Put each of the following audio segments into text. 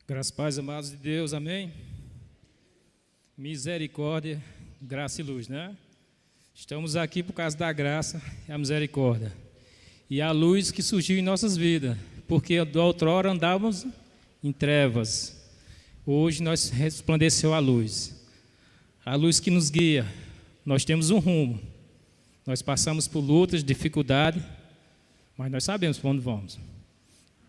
Graças, paz, amados de Deus, amém? Misericórdia, graça e luz, né? Estamos aqui por causa da graça e a misericórdia. E a luz que surgiu em nossas vidas, porque do outrora andávamos em trevas. Hoje nós resplandeceu a luz que nos guia. Nós temos um rumo. Nós passamos por lutas, dificuldades, mas nós sabemos para onde vamos.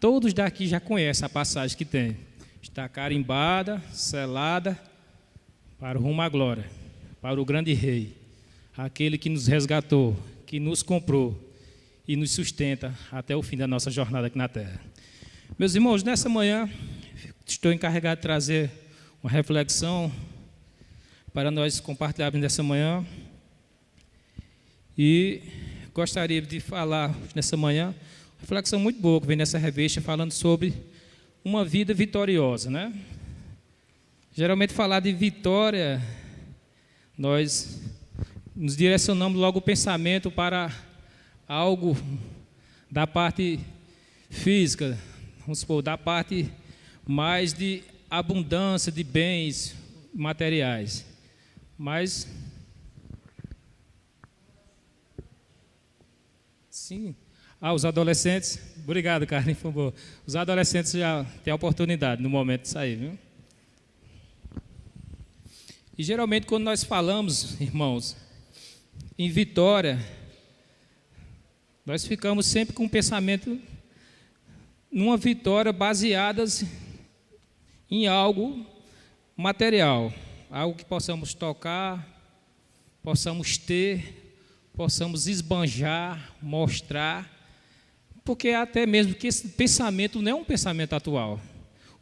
Todos daqui já conhecem a passagem que tem. Está carimbada, selada, para o rumo à glória, para o grande Rei, aquele que nos resgatou, que nos comprou e nos sustenta até o fim da nossa jornada aqui na terra. Meus irmãos, nessa manhã, estou encarregado de trazer uma reflexão para nós compartilharmos nessa manhã. E gostaria de falar nessa manhã, uma reflexão muito boa que vem nessa revista, falando sobre uma vida vitoriosa, né? Geralmente falar de vitória, nós nos direcionamos logo o pensamento para algo da parte física, vamos supor, da parte mais de abundância de bens materiais. Mas, sim, os adolescentes, obrigado, Carmen, por favor. Os adolescentes já têm a oportunidade no momento de sair, viu? E geralmente quando nós falamos, irmãos, em vitória, nós ficamos sempre com um pensamento numa vitória baseada em algo material, algo que possamos tocar, possamos ter, possamos esbanjar, mostrar, porque até mesmo que esse pensamento não é um pensamento atual.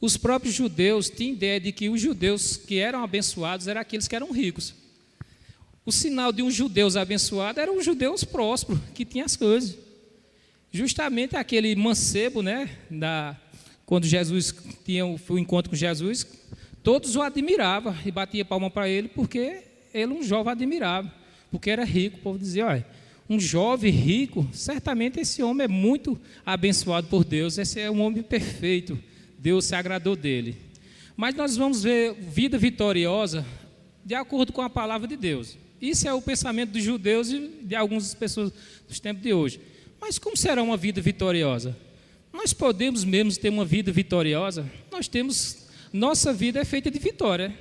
Os próprios judeus tinham ideia de que os judeus que eram abençoados eram aqueles que eram ricos. O sinal de um judeu abençoado era um judeu próspero, que tinha as coisas. Justamente aquele mancebo, né, quando Jesus tinha o encontro com Jesus, todos o admiravam e batiam palma para ele, porque ele um jovem admirável, porque era rico. O povo dizia, olha, um jovem rico, certamente esse homem é muito abençoado por Deus, esse é um homem perfeito, Deus se agradou dele. Mas nós vamos ver vida vitoriosa de acordo com a palavra de Deus. Isso é o pensamento dos judeus e de algumas pessoas dos tempos de hoje. Mas como será uma vida vitoriosa? Nós podemos mesmo ter uma vida vitoriosa? Nossa vida é feita de vitória.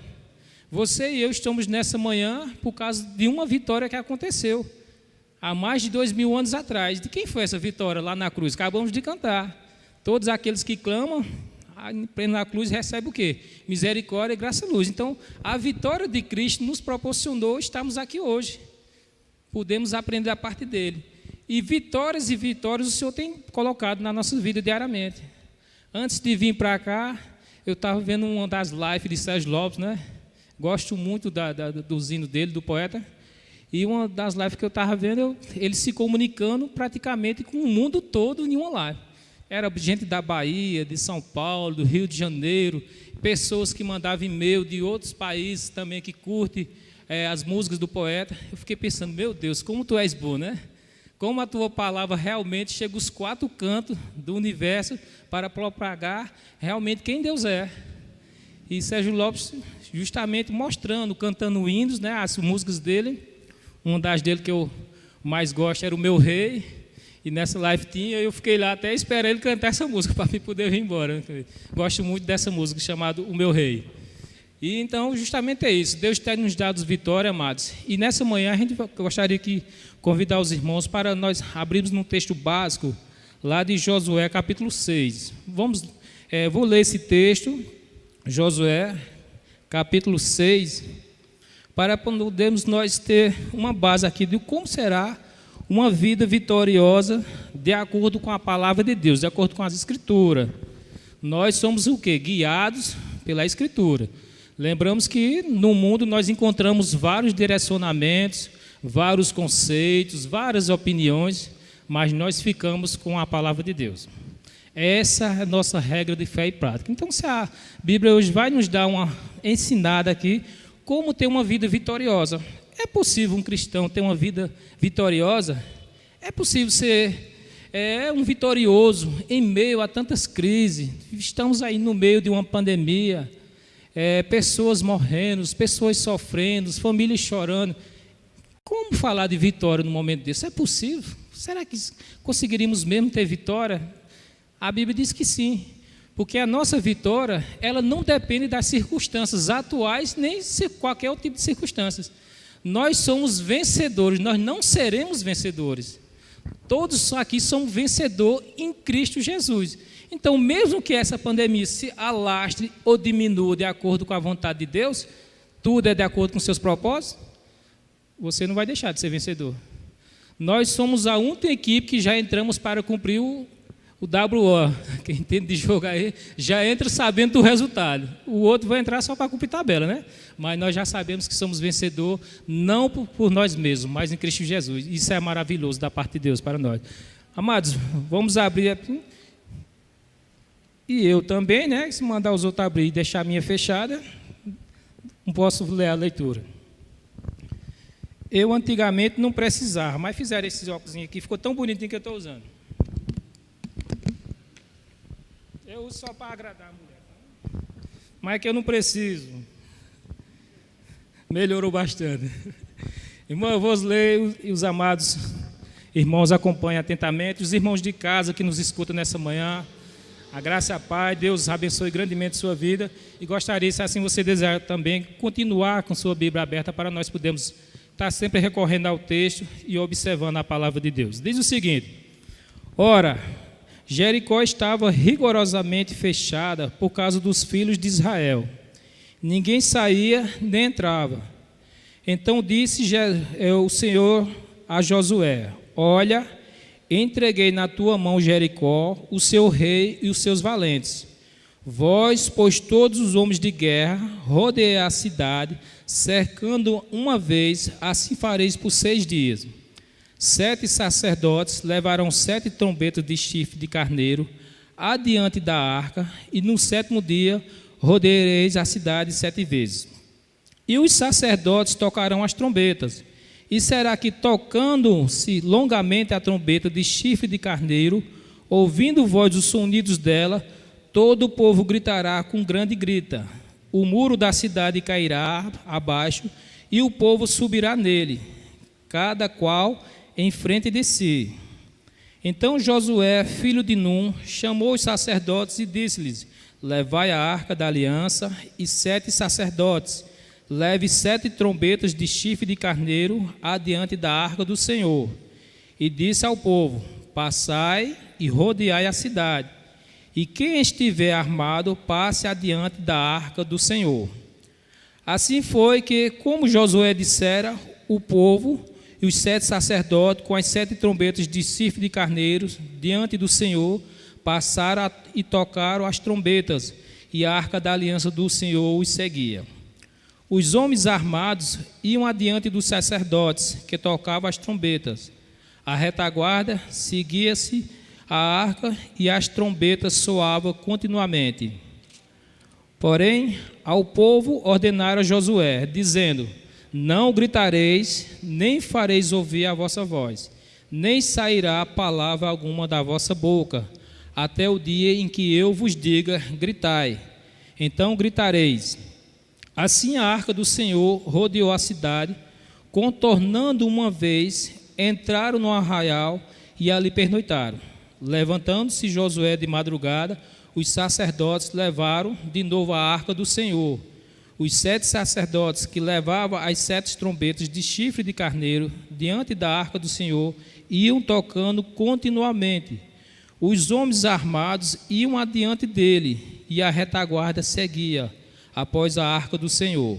Você e eu estamos nessa manhã por causa de uma vitória que aconteceu há mais de 2000 anos atrás. De quem foi essa vitória lá na cruz? Acabamos de cantar. Todos aqueles que clamam na cruz recebem o quê? Misericórdia, graça e luz. Então, a vitória de Cristo nos proporcionou estarmos aqui hoje. Podemos aprender a parte dele. E vitórias o Senhor tem colocado na nossa vida diariamente. Antes de vir para cá, eu estava vendo uma das lives de Sérgio Lopes, né? Gosto muito do hino dele, do poeta. E uma das lives que eu estava vendo, ele se comunicando praticamente com o mundo todo em uma live. Era gente da Bahia, de São Paulo, do Rio de Janeiro, pessoas que mandavam e-mail de outros países também que curtem as músicas do poeta. Eu fiquei pensando, meu Deus, como tu és bom, né? Como a tua palavra realmente chega aos 4 cantos do universo para propagar realmente quem Deus é. E Sérgio Lopes justamente mostrando, cantando hinos, né, as músicas dele. Uma das dele que eu mais gosto era O Meu Rei. E nessa live tinha, eu fiquei lá até esperando ele cantar essa música para mim poder ir embora. Gosto muito dessa música chamada O Meu Rei. E então, justamente é isso. Deus tem nos dado vitória, amados. E nessa manhã a gente gostaria de convidar os irmãos para nós abrirmos num texto básico lá de Josué, capítulo 6. Vou ler esse texto, Josué, capítulo 6, para podermos nós ter uma base aqui de como será uma vida vitoriosa de acordo com a palavra de Deus, de acordo com as Escrituras. Nós somos o quê? Guiados pela Escritura. Lembramos que no mundo nós encontramos vários direcionamentos, vários conceitos, várias opiniões, mas nós ficamos com a palavra de Deus. Essa é a nossa regra de fé e prática. Então, se a Bíblia hoje vai nos dar uma ensinada aqui, como ter uma vida vitoriosa. É possível um cristão ter uma vida vitoriosa? É possível ser é um vitorioso em meio a tantas crises. Estamos aí no meio de uma pandemia, pessoas morrendo, pessoas sofrendo, famílias chorando. Como falar de vitória no momento desse? É possível? Será que conseguiríamos mesmo ter vitória? A Bíblia diz que sim, porque a nossa vitória, ela não depende das circunstâncias atuais, nem de qualquer outro tipo de circunstâncias. Nós somos vencedores, nós não seremos vencedores. Todos aqui são vencedores em Cristo Jesus. Então, mesmo que essa pandemia se alastre ou diminua de acordo com a vontade de Deus, tudo é de acordo com seus propósitos, você não vai deixar de ser vencedor. Nós somos a única equipe que já entramos para cumprir o WO. Quem entende de jogo aí já entra sabendo do resultado. O outro vai entrar só para cumprir tabela, né? Mas nós já sabemos que somos vencedor, não por nós mesmos, mas em Cristo Jesus. Isso é maravilhoso da parte de Deus para nós. Amados, vamos abrir aqui. E eu também, né? Se mandar os outros abrir e deixar a minha fechada, não posso ler a leitura. Eu antigamente não precisava, mas fizeram esses óculos aqui, ficou tão bonitinho que eu estou usando. Eu uso só para agradar a mulher. Mas que eu não preciso. Melhorou bastante. Irmão, eu vou ler e os amados irmãos acompanhem atentamente. Os irmãos de casa que nos escutam nessa manhã. A graça e a paz, Deus abençoe grandemente sua vida. E gostaria, se assim você desejar também, continuar com sua Bíblia aberta para nós podermos estar sempre recorrendo ao texto e observando a palavra de Deus. Diz o seguinte: ora, Jericó estava rigorosamente fechada por causa dos filhos de Israel. Ninguém saía nem entrava. Então disse o Senhor a Josué: olha, entreguei na tua mão Jericó, o seu rei e os seus valentes. Vós, pois todos os homens de guerra, rodeei a cidade, cercando uma vez, assim fareis por 6 dias. 7 sacerdotes levarão 7 trombetas de chifre de carneiro adiante da arca, e no 7º dia rodeareis a cidade 7 vezes. E os sacerdotes tocarão as trombetas, e será que, tocando-se longamente a trombeta de chifre de carneiro, ouvindo vós os sonidos dela, todo o povo gritará com grande grita. O muro da cidade cairá abaixo, e o povo subirá nele, cada qual em frente de si. Então Josué, filho de Num, chamou os sacerdotes e disse-lhes: levai a arca da aliança, e 7 sacerdotes, leve 7 trombetas de chifre de carneiro adiante da arca do Senhor. E disse ao povo: passai e rodeai a cidade, e quem estiver armado, passe adiante da arca do Senhor. Assim foi que, como Josué dissera, o povo e os 7 sacerdotes, com as 7 trombetas de chifre de carneiros, diante do Senhor, passaram e tocaram as trombetas, e a arca da aliança do Senhor os seguia. Os homens armados iam adiante dos sacerdotes, que tocavam as trombetas. A retaguarda seguia-se a arca, e as trombetas soavam continuamente. Porém, ao povo ordenaram Josué, dizendo: não gritareis, nem fareis ouvir a vossa voz, nem sairá palavra alguma da vossa boca, até o dia em que eu vos diga: gritai. Então gritareis. Assim a arca do Senhor rodeou a cidade, contornando uma vez, entraram no arraial e ali pernoitaram. Levantando-se Josué de madrugada, os sacerdotes levaram de novo a arca do Senhor. Os 7 sacerdotes que levavam as 7 trombetas de chifre de carneiro diante da arca do Senhor iam tocando continuamente. Os homens armados iam adiante dele, e a retaguarda seguia após a arca do Senhor.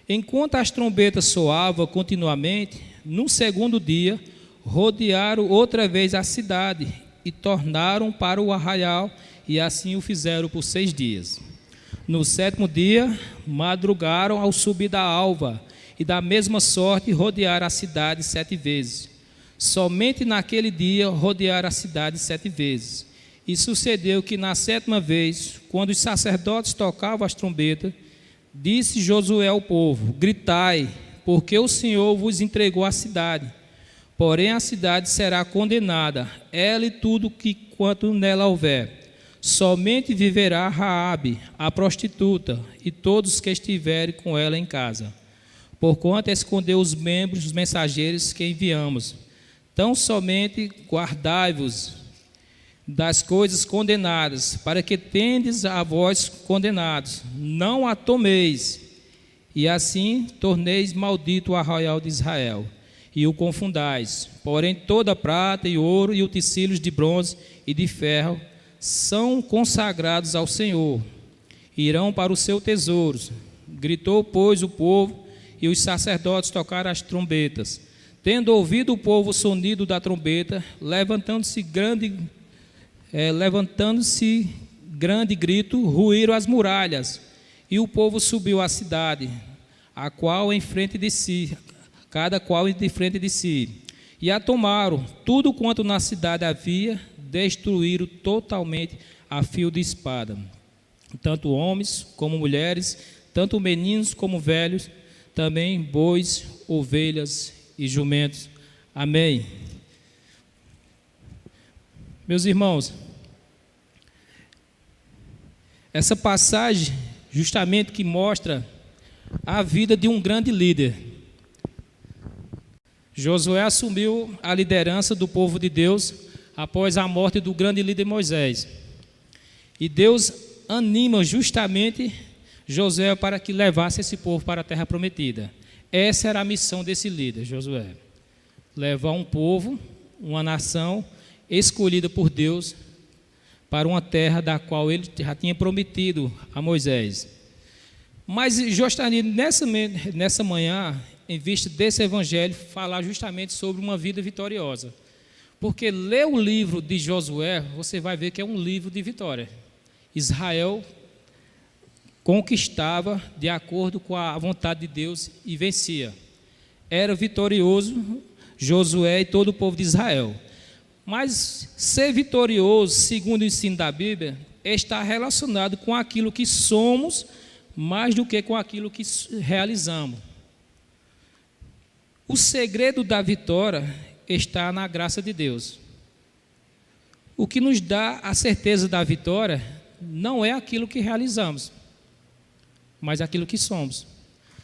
Enquanto as trombetas soavam continuamente, no 2º dia, rodearam outra vez a cidade e tornaram para o arraial, e assim o fizeram por 6 dias. No 7º dia, madrugaram ao subir da alva, e da mesma sorte rodearam a cidade 7 vezes. Somente naquele dia rodearam a cidade 7 vezes. E sucedeu que na 7ª vez, quando os sacerdotes tocavam as trombetas, disse Josué ao povo: gritai, porque o Senhor vos entregou a cidade. Porém a cidade será condenada, ela e tudo que quanto nela houver. Somente viverá Raabe, a prostituta, e todos que estiverem com ela em casa, porquanto escondeu os membros dos mensageiros que enviamos. Tão somente guardai-vos das coisas condenadas, para que tendes a vós condenados, não a tomeis, e assim torneis maldito o arraial de Israel, e o confundais. Porém toda a prata e ouro e utensílios de bronze e de ferro são consagrados ao Senhor, irão para os seus tesouros. Gritou, pois, o povo, e os sacerdotes tocaram as trombetas. Tendo ouvido o povo o sonido da trombeta, levantando-se grande grito, ruíram as muralhas, e o povo subiu à cidade, a qual em frente de si, cada qual de frente de si, e a tomaram. Tudo quanto na cidade havia, destruíram totalmente a fio de espada, tanto homens como mulheres, tanto meninos como velhos, também bois, ovelhas e jumentos. Amém. Meus irmãos, essa passagem justamente que mostra a vida de um grande líder. Josué assumiu a liderança do povo de Deus após a morte do grande líder Moisés. E Deus anima justamente Josué para que levasse esse povo para a terra prometida. Essa era a missão desse líder, Josué. Levar um povo, uma nação escolhida por Deus para uma terra da qual ele já tinha prometido a Moisés. Mas gostaria nessa manhã, em vista desse evangelho, falar justamente sobre uma vida vitoriosa. Porque ler o livro de Josué, você vai ver que é um livro de vitória. Israel conquistava de acordo com a vontade de Deus e vencia. Era vitorioso Josué e todo o povo de Israel. Mas ser vitorioso, segundo o ensino da Bíblia, está relacionado com aquilo que somos, mais do que com aquilo que realizamos. O segredo da vitória está na graça de Deus. O que nos dá a certeza da vitória não é aquilo que realizamos, mas aquilo que somos.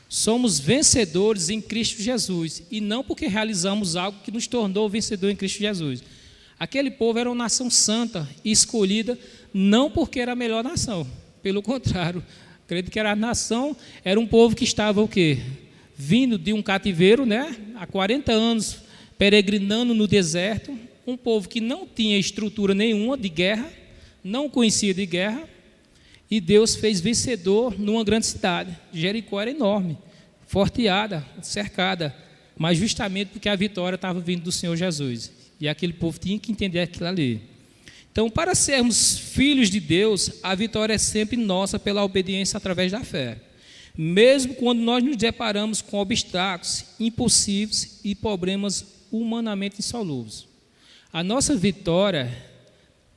Somos vencedores em Cristo Jesus, e não porque realizamos algo que nos tornou vencedor em Cristo Jesus. Aquele povo era uma nação santa e escolhida, não porque era a melhor nação, pelo contrário, acredito que era um povo que estava o quê? Vindo de um cativeiro, né? Há 40 anos, peregrinando no deserto, um povo que não tinha estrutura nenhuma de guerra, não conhecia de guerra, e Deus fez vencedor numa grande cidade. Jericó era enorme, forteada, cercada, mas justamente porque a vitória estava vindo do Senhor Jesus, e aquele povo tinha que entender aquilo ali. Então, para sermos filhos de Deus, a vitória é sempre nossa pela obediência através da fé. Mesmo quando nós nos deparamos com obstáculos impossíveis e problemas humanamente insolúveis. A nossa vitória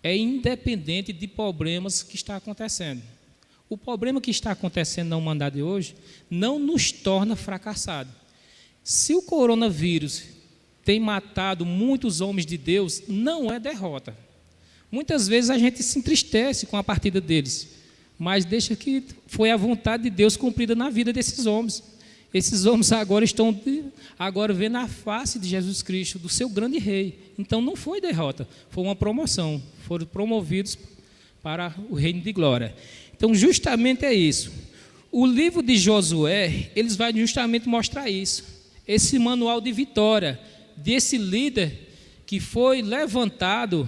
é independente de problemas que estão acontecendo. O problema que está acontecendo na humanidade de hoje não nos torna fracassados. Se o coronavírus tem matado muitos homens de Deus, não é derrota. Muitas vezes a gente se entristece com a partida deles, mas deixa que foi a vontade de Deus cumprida na vida desses homens. Esses homens agora estão vendo a face de Jesus Cristo, do seu grande rei. Então não foi derrota, foi uma promoção. Foram promovidos para o reino de glória. Então justamente é isso. O livro de Josué, eles vai justamente mostrar isso. Esse manual de vitória desse líder que foi levantado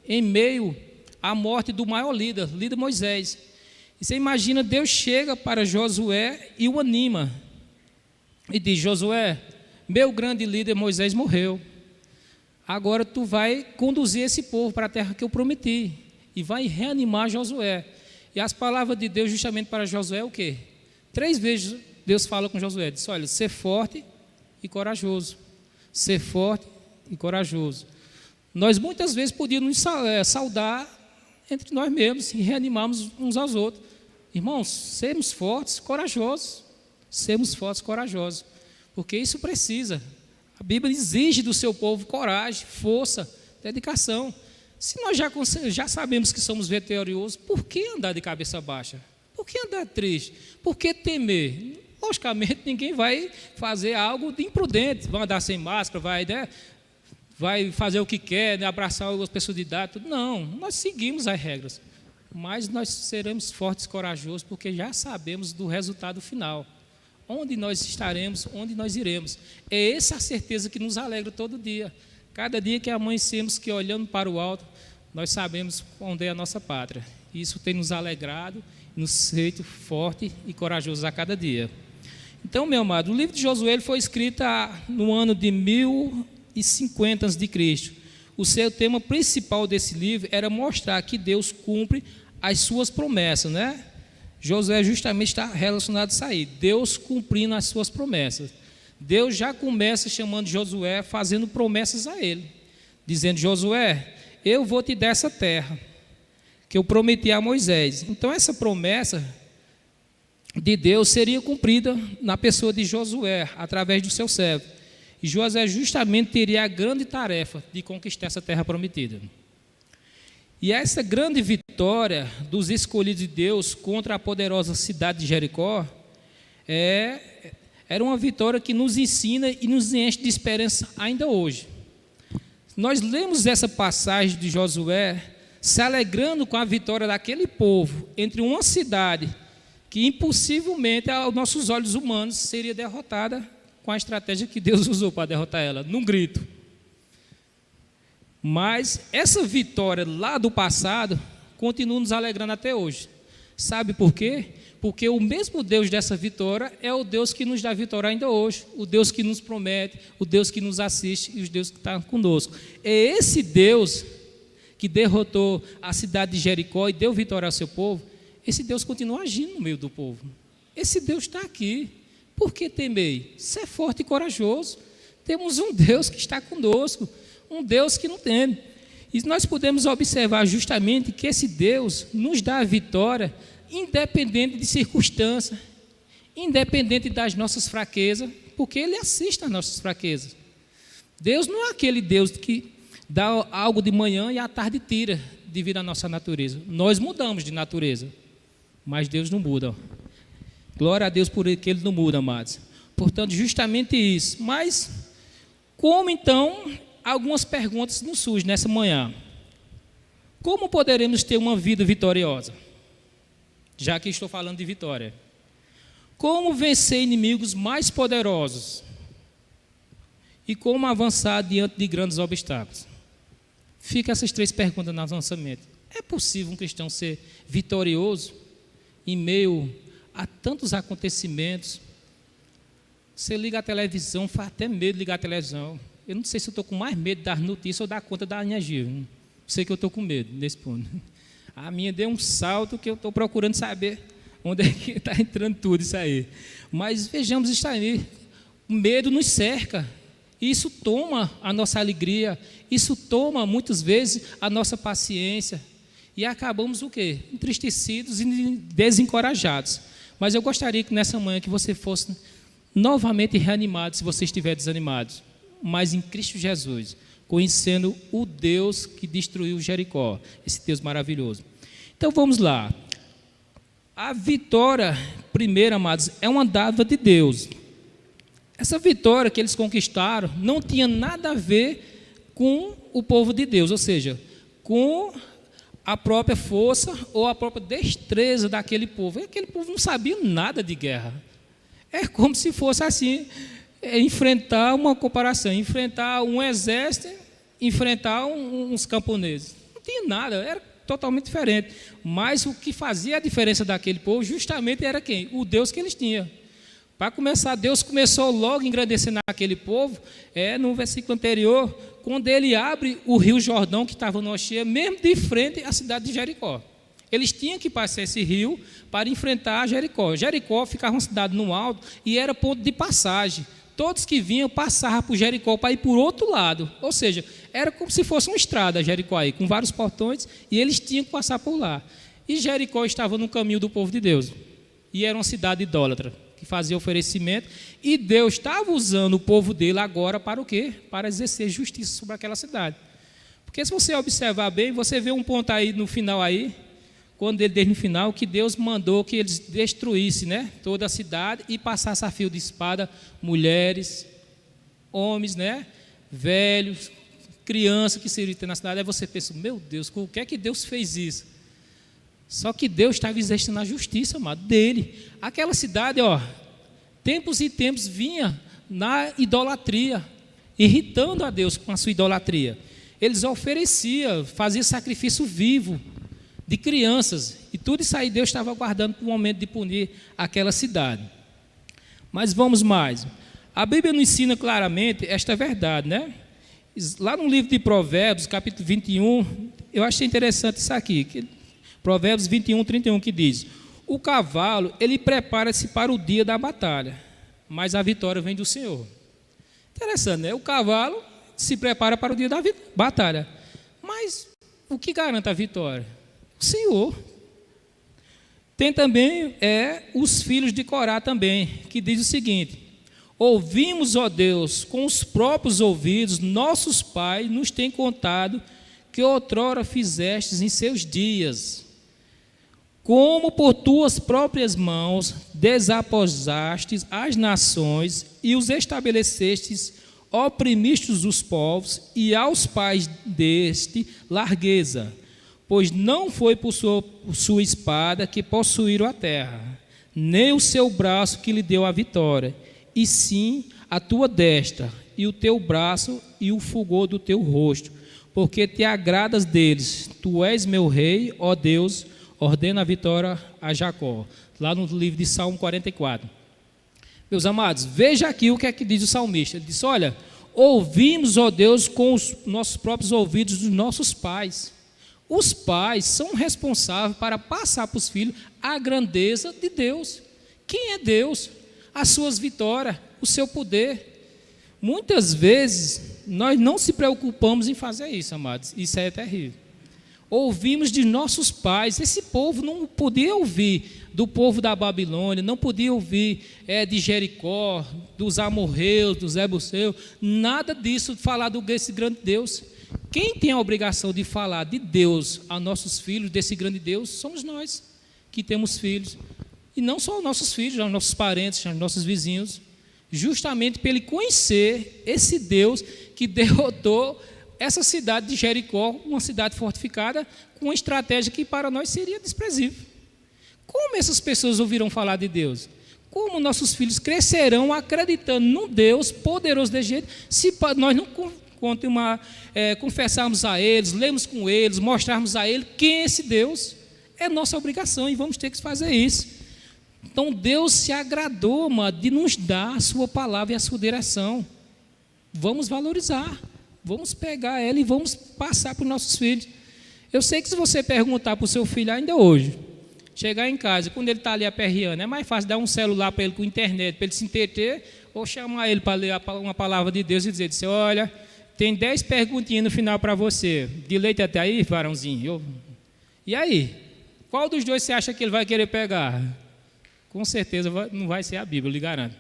em meio à morte do maior líder Moisés. E você imagina, Deus chega para Josué e o anima. E diz: Josué, meu grande líder Moisés morreu. Agora tu vai conduzir esse povo para a terra que eu prometi. E vai reanimar Josué. E as palavras de Deus justamente para Josué é o quê? 3 vezes Deus fala com Josué. Diz: olha, ser forte e corajoso. Ser forte e corajoso. Nós muitas vezes podíamos saudar entre nós mesmos e reanimarmos uns aos outros. Irmãos, sermos fortes, corajosos. Sermos fortes, corajosos. Porque isso precisa. A Bíblia exige do seu povo coragem, força, dedicação. Se nós já sabemos que somos vitoriosos, por que andar de cabeça baixa? Por que andar triste? Por que temer? Logicamente, ninguém vai fazer algo de imprudente, vai andar sem máscara, vai fazer o que quer, né, abraçar as pessoas de idade. Tudo. Não, nós seguimos as regras, mas nós seremos fortes e corajosos, porque já sabemos do resultado final. Onde nós estaremos, onde nós iremos. É essa a certeza que nos alegra todo dia. Cada dia que amanhecemos, que olhando para o alto, nós sabemos onde é a nossa pátria. Isso tem nos alegrado, nos feito forte e corajoso a cada dia. Então, meu amado, o livro de Josué foi escrito no ano de 1050 a.C. O seu tema principal desse livro era mostrar que Deus cumpre as suas promessas, né? Josué justamente está relacionado a isso aí, Deus cumprindo as suas promessas. Deus já começa chamando Josué, fazendo promessas a ele, dizendo: Josué, eu vou te dar essa terra que eu prometi a Moisés. Então essa promessa de Deus seria cumprida na pessoa de Josué, através do seu servo. E Josué justamente teria a grande tarefa de conquistar essa terra prometida. E essa grande vitória dos escolhidos de Deus contra a poderosa cidade de Jericó era uma vitória que nos ensina e nos enche de esperança ainda hoje. Nós lemos essa passagem de Josué se alegrando com a vitória daquele povo entre uma cidade que impossivelmente aos nossos olhos humanos seria derrotada com a estratégia que Deus usou para derrotar ela, num grito. Mas essa vitória lá do passado continua nos alegrando até hoje. Sabe por quê? Porque o mesmo Deus dessa vitória é o Deus que nos dá vitória ainda hoje, o Deus que nos promete, o Deus que nos assiste e o Deus que está conosco. É esse Deus que derrotou a cidade de Jericó e deu vitória ao seu povo. Esse Deus continua agindo no meio do povo. Esse Deus está aqui. Por que temei? Ser forte e corajoso. Temos um Deus que está conosco, um Deus que não teme. E nós podemos observar justamente que esse Deus nos dá a vitória independente de circunstância, independente das nossas fraquezas, porque Ele assiste às nossas fraquezas. Deus não é aquele Deus que dá algo de manhã e à tarde tira devido à nossa natureza. Nós mudamos de natureza, mas Deus não muda. Glória a Deus por que Ele não muda, amados. Portanto, justamente isso. Mas, como então, algumas perguntas nos surgem nessa manhã. Como poderemos ter uma vida vitoriosa? Já que estou falando de vitória. Como vencer inimigos mais poderosos? E como avançar diante de grandes obstáculos? Fica essas três perguntas na nossa mente. É possível um cristão ser vitorioso em meio a tantos acontecimentos? Você liga a televisão, faz até medo de ligar a televisão. Eu não sei se eu estou com mais medo das notícias ou da conta da energia. Sei que eu estou com medo nesse ponto. A minha deu um salto que eu estou procurando saber onde é que está entrando tudo isso aí. Mas vejamos isso aí. O medo nos cerca. Isso toma a nossa alegria. Isso toma, muitas vezes, a nossa paciência. E acabamos o quê? Entristecidos e desencorajados. Mas eu gostaria que nessa manhã que você fosse novamente reanimado, se você estiver desanimado. Mas em Cristo Jesus, conhecendo o Deus que destruiu Jericó, esse Deus maravilhoso. Então vamos lá. A vitória, primeiro, amados, é uma dádiva de Deus. Essa vitória que eles conquistaram não tinha nada a ver com o povo de Deus, ou seja, com a própria força ou a própria destreza daquele povo. Aquele povo não sabia nada de guerra. É como se fosse assim, enfrentar uma comparação, enfrentar um exército, enfrentar uns camponeses. Não tinha nada, era totalmente diferente. Mas o que fazia a diferença daquele povo justamente era quem? O Deus que eles tinham. Para começar, Deus começou logo engrandecendo aquele povo, no versículo anterior, quando ele abre o rio Jordão, que estava numa cheia, mesmo de frente à cidade de Jericó. Eles tinham que passar esse rio para enfrentar Jericó. Jericó ficava uma cidade no alto e era ponto de passagem. Todos que vinham passavam por Jericó para ir por outro lado. Ou seja, era como se fosse uma estrada Jericó aí, com vários portões, e eles tinham que passar por lá. E Jericó estava no caminho do povo de Deus. E era uma cidade idólatra, que fazia oferecimento, e Deus estava usando o povo dele agora para o quê? Para exercer justiça sobre aquela cidade. Porque se você observar bem, você vê um ponto aí no final aí, quando ele diz no final que Deus mandou que eles destruíssem, né, toda a cidade e passassem a fio de espada mulheres, homens, né, velhos, crianças que se irritam na cidade. Aí você pensa, meu Deus, por que é que Deus fez isso? Só que Deus estava exercendo a justiça, amado, dele. Aquela cidade, tempos e tempos vinha na idolatria, irritando a Deus com a sua idolatria. Eles ofereciam, faziam sacrifício vivo de crianças, e tudo isso aí Deus estava aguardando para o momento de punir aquela cidade. Mas vamos mais. A Bíblia nos ensina claramente esta verdade, né? Lá no livro de Provérbios, capítulo 21, eu achei interessante isso aqui, Provérbios 21, 31, que diz: o cavalo, ele prepara-se para o dia da batalha, mas a vitória vem do Senhor. Interessante, né? O cavalo se prepara para o dia da batalha, mas o que garante a vitória? O Senhor. Tem também os filhos de Corá também, que diz o seguinte: ouvimos, ó Deus, com os próprios ouvidos, nossos pais nos têm contado que outrora fizestes em seus dias, como por tuas próprias mãos desaposastes as nações e os estabelecestes, oprimistes os povos, e aos pais deste largueza, pois não foi por sua espada que possuíram a terra, nem o seu braço que lhe deu a vitória, e sim a tua destra, e o teu braço, e o fulgor do teu rosto, porque te agradas deles. Tu és meu rei, ó Deus, ordena a vitória a Jacó. Lá no livro de Salmo 44. Meus amados, veja aqui o que é que diz o salmista. Ele diz: olha, ouvimos, ó Deus, com os nossos próprios ouvidos dos nossos pais. Os pais são responsáveis para passar para os filhos a grandeza de Deus. Quem é Deus? As suas vitórias, o seu poder. Muitas vezes nós não se preocupamos em fazer isso, amados. Isso é terrível. Ouvimos de nossos pais. Esse povo não podia ouvir do povo da Babilônia, não podia ouvir de Jericó, dos amorreus, dos jebuseus, nada disso, falar desse grande Deus. Quem tem a obrigação de falar de Deus a nossos filhos, desse grande Deus, somos nós que temos filhos. E não só os nossos filhos, os nossos parentes, os nossos vizinhos, justamente para ele conhecer esse Deus que derrotou essa cidade de Jericó, uma cidade fortificada, com uma estratégia que para nós seria desprezível. Como essas pessoas ouvirão falar de Deus? Como nossos filhos crescerão acreditando num Deus poderoso desse jeito, se nós não confessarmos a eles, lermos com eles, mostrarmos a eles quem é esse Deus? É nossa obrigação e vamos ter que fazer isso. Então Deus se agradou, de nos dar a sua palavra e a sua direção. Vamos valorizar, vamos pegar ela e vamos passar para os nossos filhos. Eu sei que se você perguntar para o seu filho ainda hoje, chegar em casa, quando ele está ali aperreando, é mais fácil dar um celular para ele com internet, para ele se entreter, ou chamar ele para ler uma palavra de Deus e dizer, olha, tem 10 perguntinhas no final para você, de leite até aí, varãozinho. E aí? Qual dos dois você acha que ele vai querer pegar? Com certeza não vai ser a Bíblia, eu lhe garanto.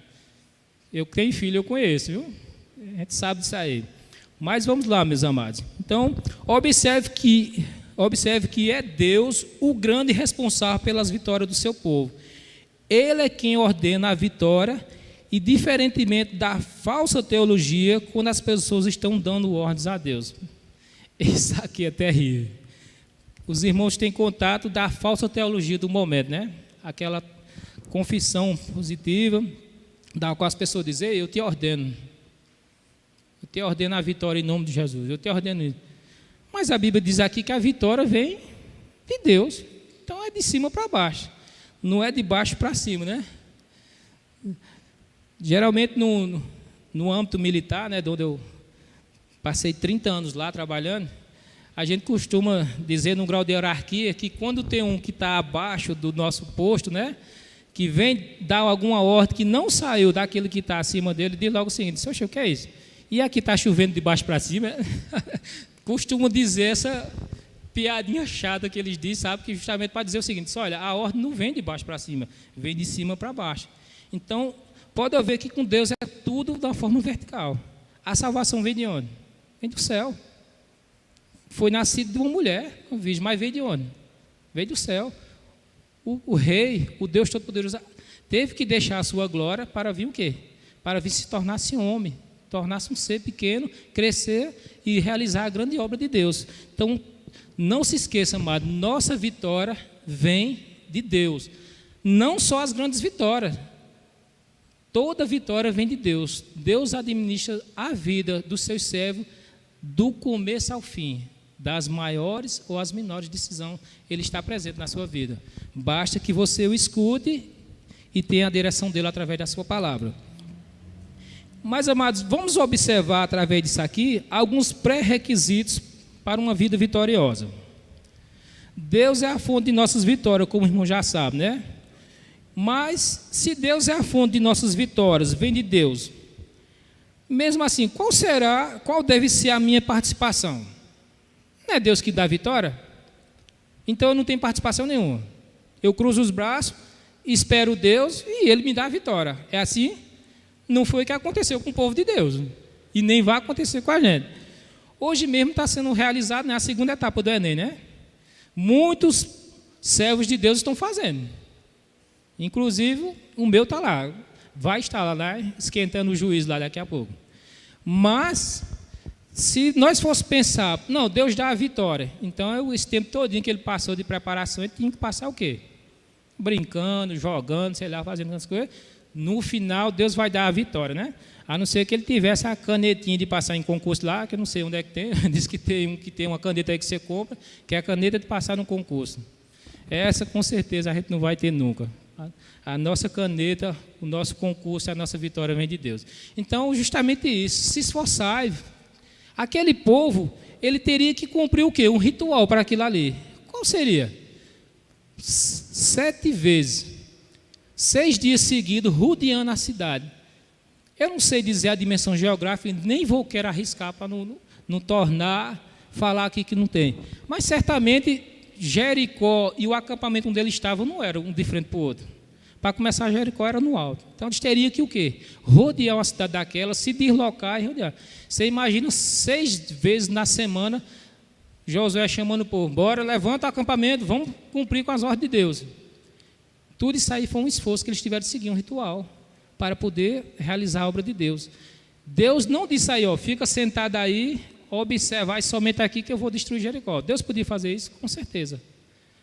Eu tenho filho, eu conheço, viu? A gente sabe disso aí. Mas vamos lá, meus amados. Então, observe que é Deus o grande responsável pelas vitórias do seu povo. Ele é quem ordena a vitória, e diferentemente da falsa teologia, quando as pessoas estão dando ordens a Deus. Isso aqui é terrível. Os irmãos têm contato da falsa teologia do momento, né? Aquela confissão positiva, da qual as pessoas dizem, eu te ordeno a vitória em nome de Jesus, eu te ordeno isso. Mas a Bíblia diz aqui que a vitória vem de Deus, então é de cima para baixo, não é de baixo para cima, né? Geralmente no âmbito militar, né, onde eu passei 30 anos lá trabalhando, a gente costuma dizer num grau de hierarquia que quando tem um que está abaixo do nosso posto, né, que vem dar alguma ordem que não saiu daquele que está acima dele, diz logo o seguinte, o que é isso? E aqui está chovendo de baixo para cima? Costumam dizer essa piadinha chata que eles dizem, sabe, que justamente para dizer o seguinte, olha, a ordem não vem de baixo para cima, vem de cima para baixo. Então, pode ver que com Deus é tudo da forma vertical. A salvação vem de onde? Vem do céu. Foi nascido de uma mulher, uma virgem, mas veio de onde? Veio do céu. O rei, o Deus Todo-Poderoso, teve que deixar a sua glória para vir o quê? Para vir se tornar-se homem, tornar-se um ser pequeno, crescer e realizar a grande obra de Deus. Então, não se esqueça, amado, nossa vitória vem de Deus. Não só as grandes vitórias. Toda vitória vem de Deus. Deus administra a vida dos seus servos do começo ao fim. Das maiores ou as menores decisões, Ele está presente na sua vida. Basta que você o escute e tenha a direção dele através da sua palavra. Mas, amados, vamos observar através disso aqui alguns pré-requisitos para uma vida vitoriosa. Deus é a fonte de nossas vitórias, como o irmão já sabe, né? Mas, se Deus é a fonte de nossas vitórias, vem de Deus, mesmo assim, qual deve ser a minha participação? Não é Deus que dá a vitória? Então eu não tenho participação nenhuma. Eu cruzo os braços, espero Deus e Ele me dá a vitória. É assim? Não foi o que aconteceu com o povo de Deus. E nem vai acontecer com a gente. Hoje mesmo está sendo realizado, né, a segunda etapa do Enem, né? Muitos servos de Deus estão fazendo. Inclusive, o meu está lá. Vai estar lá, né, esquentando o juízo lá daqui a pouco. Mas, se nós fosse pensar, não, Deus dá a vitória. Então, esse tempo todinho que ele passou de preparação, ele tinha que passar o quê? Brincando, jogando, sei lá, fazendo as coisas. No final, Deus vai dar a vitória, né? A não ser que ele tivesse a canetinha de passar em concurso lá, que eu não sei onde é que tem. Diz que tem uma caneta aí que você compra, que é a caneta de passar no concurso. Essa, com certeza, a gente não vai ter nunca. A nossa caneta, o nosso concurso, a nossa vitória vem de Deus. Então, justamente isso, se esforçar. Aquele povo, ele teria que cumprir o quê? Um ritual para aquilo ali. Qual seria? 7 vezes, 6 dias seguidos, rodeando a cidade. Eu não sei dizer a dimensão geográfica, nem vou querer arriscar para não falar aqui que não tem. Mas certamente Jericó e o acampamento onde eles estavam não eram um de frente para o outro. Para começar, Jericó era no alto. Então eles teriam que o quê? Rodear uma cidade daquela, se deslocar e rodear. Você imagina 6 vezes na semana, Josué chamando o povo, bora, levanta o acampamento, vamos cumprir com as ordens de Deus. Tudo isso aí foi um esforço que eles tiveram de seguir um ritual para poder realizar a obra de Deus. Deus não disse aí, ó, fica sentado aí, observar somente aqui que eu vou destruir Jericó. Deus podia fazer isso? Com certeza.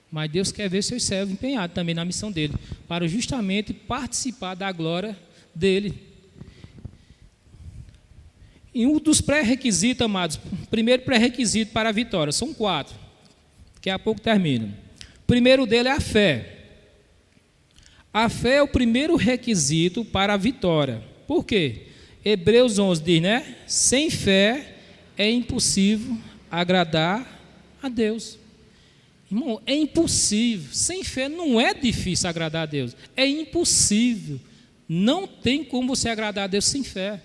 Mas Deus quer ver seus servos empenhados também na missão dele, para justamente participar da glória dele. E um dos pré-requisitos, amados, primeiro pré-requisito para a vitória, são 4, daqui a pouco termino. O primeiro dele é a fé. A fé é o primeiro requisito para a vitória. Por quê? Hebreus 11 diz, né? Sem fé é impossível agradar a Deus. Irmão, é impossível. Sem fé não é difícil agradar a Deus. É impossível. Não tem como você agradar a Deus sem fé.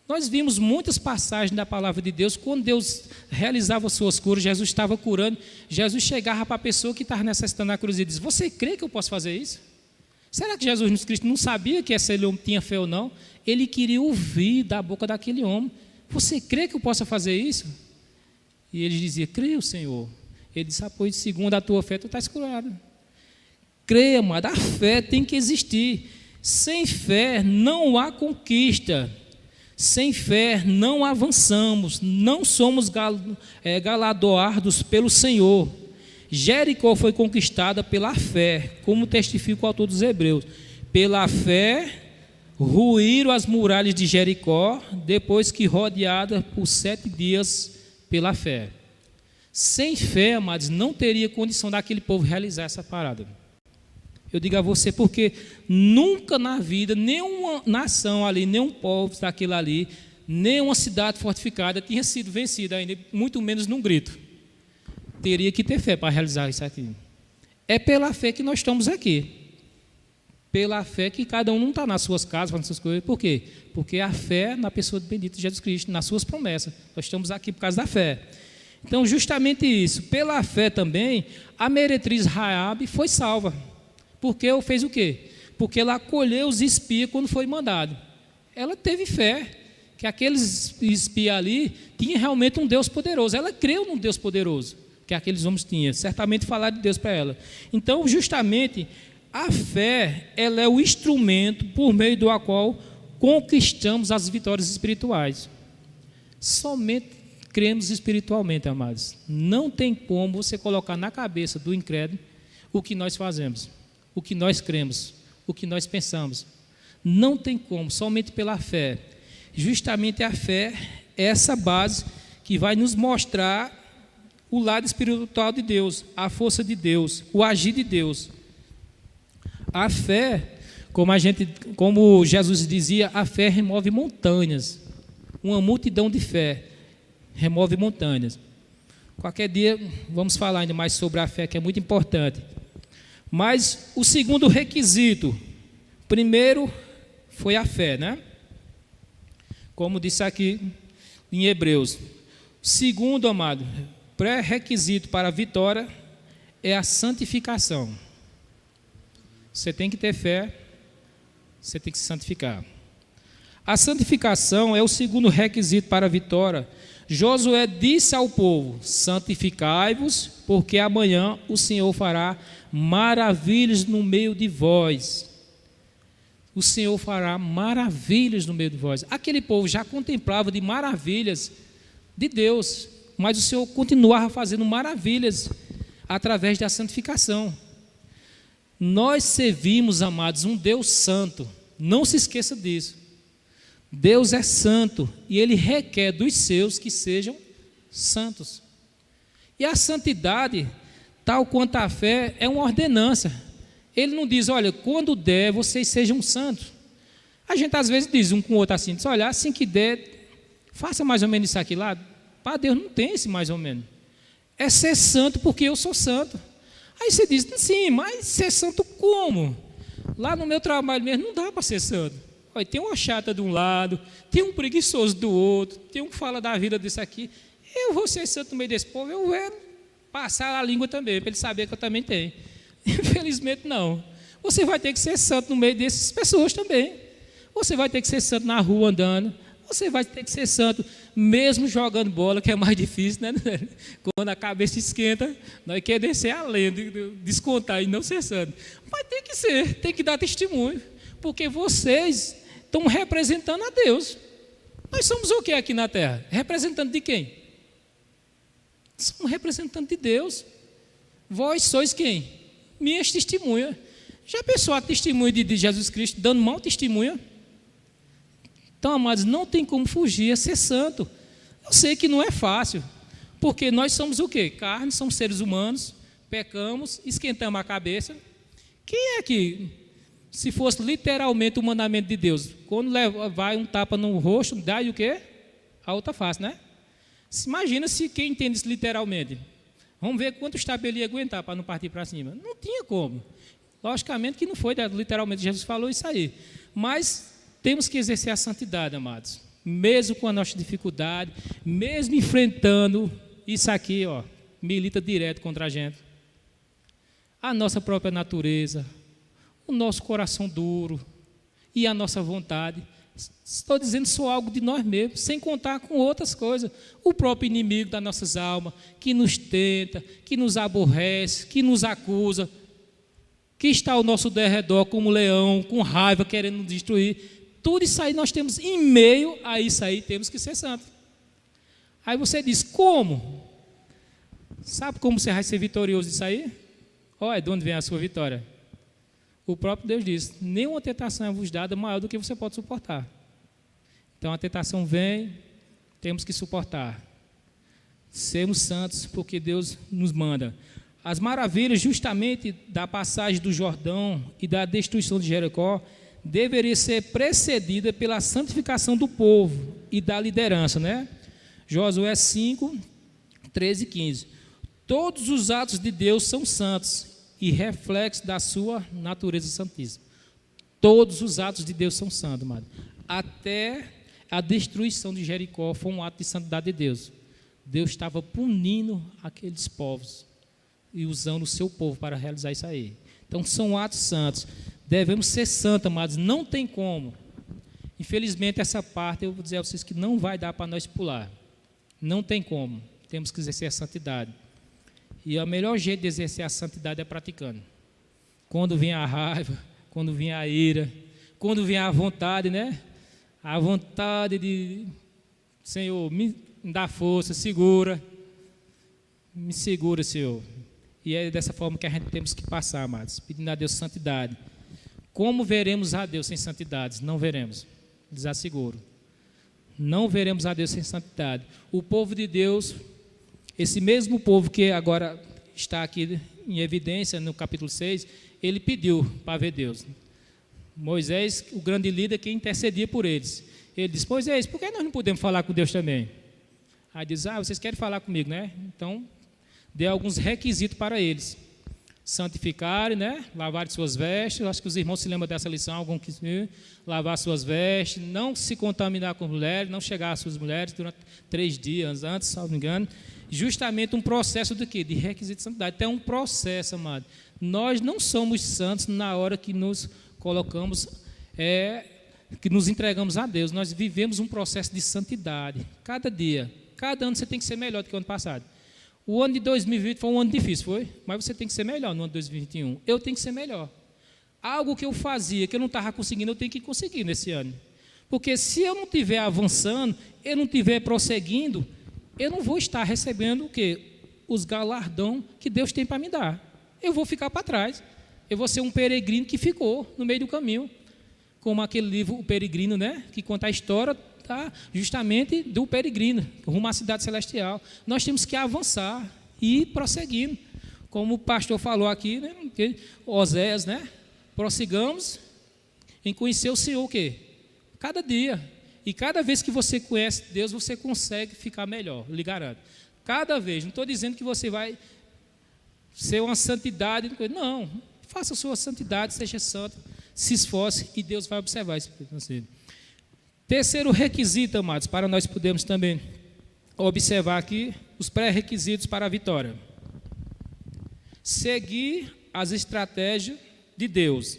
Nós vimos muitas passagens da palavra de Deus, quando Deus realizava suas curas, Jesus estava curando, Jesus chegava para a pessoa que estava necessitando na cruz e dizia, você crê que eu posso fazer isso? Será que Jesus Cristo não sabia que esse homem tinha fé ou não? Ele queria ouvir da boca daquele homem, você crê que eu possa fazer isso? E ele dizia, creio, Senhor. Ele disse, pois segundo a tua fé, tu estás curado. Creia, amado, a fé tem que existir. Sem fé não há conquista. Sem fé não avançamos, não somos galardoados pelo Senhor. Jericó foi conquistada pela fé, como testifica o autor dos Hebreus. Pela fé, ruíram as muralhas de Jericó, depois que rodeada por 7 dias pela fé. Sem fé, amados, não teria condição daquele povo realizar essa parada. Eu digo a você porque nunca na vida, nenhuma nação ali, nenhum povo daquilo ali, nenhuma cidade fortificada tinha sido vencida ainda, muito menos num grito. Teria que ter fé para realizar isso aqui. É pela fé que nós estamos aqui. Pela fé que cada um não está nas suas casas, fazendo suas coisas. Por quê? Porque a fé na pessoa do bendito Jesus Cristo, nas suas promessas. Nós estamos aqui por causa da fé. Então, justamente isso. Pela fé também, a meretriz Raabe foi salva. Porque fez o quê? porque ela acolheu os espias quando foi mandado. Ela teve fé que aqueles espias ali tinham realmente um Deus poderoso. Ela creu num Deus poderoso que aqueles homens tinham. Certamente falaram de Deus para ela. Então, justamente, a fé, ela é o instrumento por meio do qual conquistamos as vitórias espirituais. Somente cremos espiritualmente, amados. Não tem como você colocar na cabeça do incrédulo o que nós fazemos, o que nós cremos, o que nós pensamos. Não tem como, somente pela fé. Justamente a fé é essa base que vai nos mostrar o lado espiritual de Deus, a força de Deus, o agir de Deus. A fé, como Jesus dizia, a fé remove montanhas. Uma multidão de fé remove montanhas. Qualquer dia vamos falar ainda mais sobre a fé, que é muito importante. Mas o segundo requisito, primeiro foi a fé, né? Como disse aqui em Hebreus. Segundo, amado, pré-requisito para a vitória é a santificação. Você tem que ter fé, você tem que se santificar. A santificação é o segundo requisito para a vitória. Josué disse ao povo: santificai-vos, porque amanhã o Senhor fará maravilhas no meio de vós. O Senhor fará maravilhas no meio de vós. Aquele povo já contemplava de maravilhas de Deus, mas o Senhor continuava fazendo maravilhas através da santificação. Nós servimos, amados, um Deus santo. Não se esqueça disso. Deus é santo e Ele requer dos seus que sejam santos. E a santidade, tal quanto a fé, é uma ordenança. Ele não diz, olha, quando der, vocês sejam santos. A gente às vezes diz um com o outro assim, diz, olha, assim que der, faça mais ou menos isso aqui lá. Para Deus não tem esse mais ou menos. É ser santo porque eu sou santo. Aí você diz, sim, mas ser santo como? Lá no meu trabalho mesmo não dá para ser santo. Olha, tem uma chata de um lado, tem um preguiçoso do outro, tem um que fala da vida desse aqui. Eu vou ser santo no meio desse povo, eu vou passar a língua também, para ele saber que eu também tenho. Infelizmente não. Você vai ter que ser santo no meio dessas pessoas também. Você vai ter que ser santo na rua andando. Você vai ter que ser santo mesmo jogando bola, que é mais difícil, né? Quando a cabeça esquenta, nós queremos descer além, descontar e não ser santo. Mas tem que ser, tem que dar testemunho, porque vocês estão representando a Deus. Nós somos o que aqui na terra? Representante de quem? Somos representantes de Deus. Vós sois quem? Minhas testemunhas. Já pensou a testemunha de Jesus Cristo dando mau testemunho? Então, amados, não tem como fugir a ser santo. Eu sei que não é fácil, porque nós somos o quê? Carne, somos seres humanos, pecamos, esquentamos a cabeça. Quem é que, se fosse literalmente o mandamento de Deus, quando vai um tapa no rosto, dá e o quê? A outra face, né? Imagina se quem entende isso literalmente. Vamos ver quantos tapas ele ia aguentar para não partir para cima. Não tinha como. Logicamente que não foi, literalmente, Jesus falou isso aí. Mas temos que exercer a santidade, amados. Mesmo com a nossa dificuldade, mesmo enfrentando isso aqui, ó, milita direto contra a gente. A nossa própria natureza, o nosso coração duro e a nossa vontade. Estou dizendo só algo de nós mesmos, sem contar com outras coisas. O próprio inimigo das nossas almas, que nos tenta, que nos aborrece, que nos acusa, que está ao nosso derredor como leão, com raiva, querendo nos destruir. Tudo isso aí nós temos, em meio a isso aí, temos que ser santos. Aí você diz, como? Sabe como você vai ser vitorioso disso aí? Olha, de onde vem a sua vitória? O próprio Deus diz, nenhuma tentação é vos dada maior do que você pode suportar. Então a tentação vem, temos que suportar. Sermos santos porque Deus nos manda. As maravilhas justamente da passagem do Jordão e da destruição de Jericó deveria ser precedida pela santificação do povo e da liderança, né? Josué 5, 13 e 15. Todos os atos de Deus são santos e reflexos da sua natureza santíssima. Todos os atos de Deus são santos, amado. Até a destruição de Jericó foi um ato de santidade de Deus. Deus estava punindo aqueles povos e usando o seu povo para realizar isso aí. Então são atos santos. Devemos ser santos, amados, não tem como. Infelizmente, essa parte eu vou dizer a vocês que não vai dar para nós pular. Não tem como. Temos que exercer a santidade. E o melhor jeito de exercer a santidade é praticando. Quando vem a raiva, quando vem a ira, quando vem a vontade, né? A vontade de, Senhor, me dá força, segura. Me segura, Senhor. E é dessa forma que a gente temos que passar, amados, pedindo a Deus santidade. Como veremos a Deus sem santidade? Não veremos, lhes asseguro. Não veremos a Deus sem santidade. O povo de Deus, esse mesmo povo que agora está aqui em evidência no capítulo 6, ele pediu para ver Deus. Moisés, o grande líder, que intercedia por eles. Ele disse: Moisés, por que nós não podemos falar com Deus também? Aí diz: vocês querem falar comigo, né? Então, dê alguns requisitos para eles. Santificarem, né? Lavarem suas vestes. Acho que os irmãos se lembram dessa lição, alguns que lavar suas vestes, não se contaminar com mulheres, não chegar às suas mulheres durante 3 dias antes, se não me engano. Justamente um processo de quê? De requisito de santidade. Então é um processo, amado. Nós não somos santos na hora que nos colocamos, que nos entregamos a Deus. Nós vivemos um processo de santidade. Cada dia, cada ano você tem que ser melhor do que o ano passado. O ano de 2020 foi um ano difícil, foi? Mas você tem que ser melhor no ano de 2021. Eu tenho que ser melhor. Algo que eu fazia, que eu não estava conseguindo, eu tenho que conseguir nesse ano. Porque se eu não estiver avançando, eu não estiver prosseguindo, eu não vou estar recebendo o quê? Os galardão que Deus tem para me dar. Eu vou ficar para trás. Eu vou ser um peregrino que ficou no meio do caminho. Como aquele livro, O Peregrino, né? Que conta a história justamente do peregrino, rumo à cidade celestial. Nós temos que avançar e ir prosseguindo. Como o pastor falou aqui, né? Oséias, né? Prossigamos em conhecer o Senhor, o quê? Cada dia. E cada vez que você conhece Deus, você consegue ficar melhor, eu lhe garanto. Cada vez. Não estou dizendo que você vai ser uma santidade. Não. Faça a sua santidade, seja santo, se esforce e Deus vai observar isso. Terceiro requisito, amados, para nós podermos também observar aqui os pré-requisitos para a vitória. Seguir as estratégias de Deus.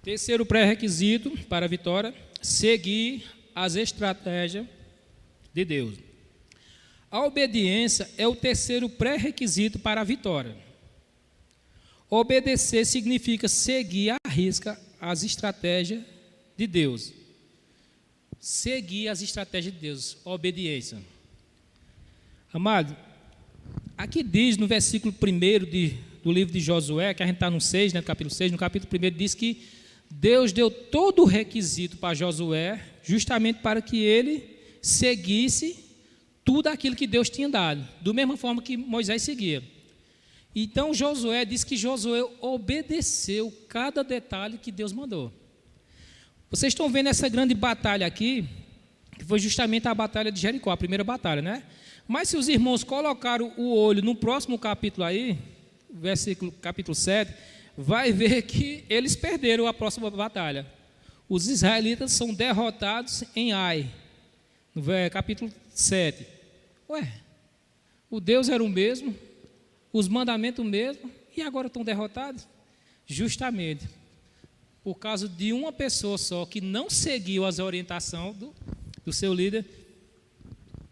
Terceiro pré-requisito para a vitória: seguir as estratégias de Deus. A obediência é o terceiro pré-requisito para a vitória. Obedecer significa seguir à risca as estratégias de Deus. Seguir as estratégias de Deus, obediência. Amado, aqui diz no versículo 1 do livro de Josué, que a gente está no 6, né, no capítulo 6, no capítulo 1 diz que Deus deu todo o requisito para Josué, justamente para que ele seguisse tudo aquilo que Deus tinha dado, da mesma forma que Moisés seguia. Então Josué diz que Josué obedeceu cada detalhe que Deus mandou. Vocês estão vendo essa grande batalha aqui, que foi justamente a batalha de Jericó, a primeira batalha, né? Mas se os irmãos colocaram o olho no próximo capítulo aí, capítulo 7, vai ver que eles perderam a próxima batalha. Os israelitas são derrotados em Ai, no capítulo 7. Ué, o Deus era o mesmo, os mandamentos o mesmo, e agora estão derrotados? Justamente por causa de uma pessoa só que não seguiu as orientações do seu líder.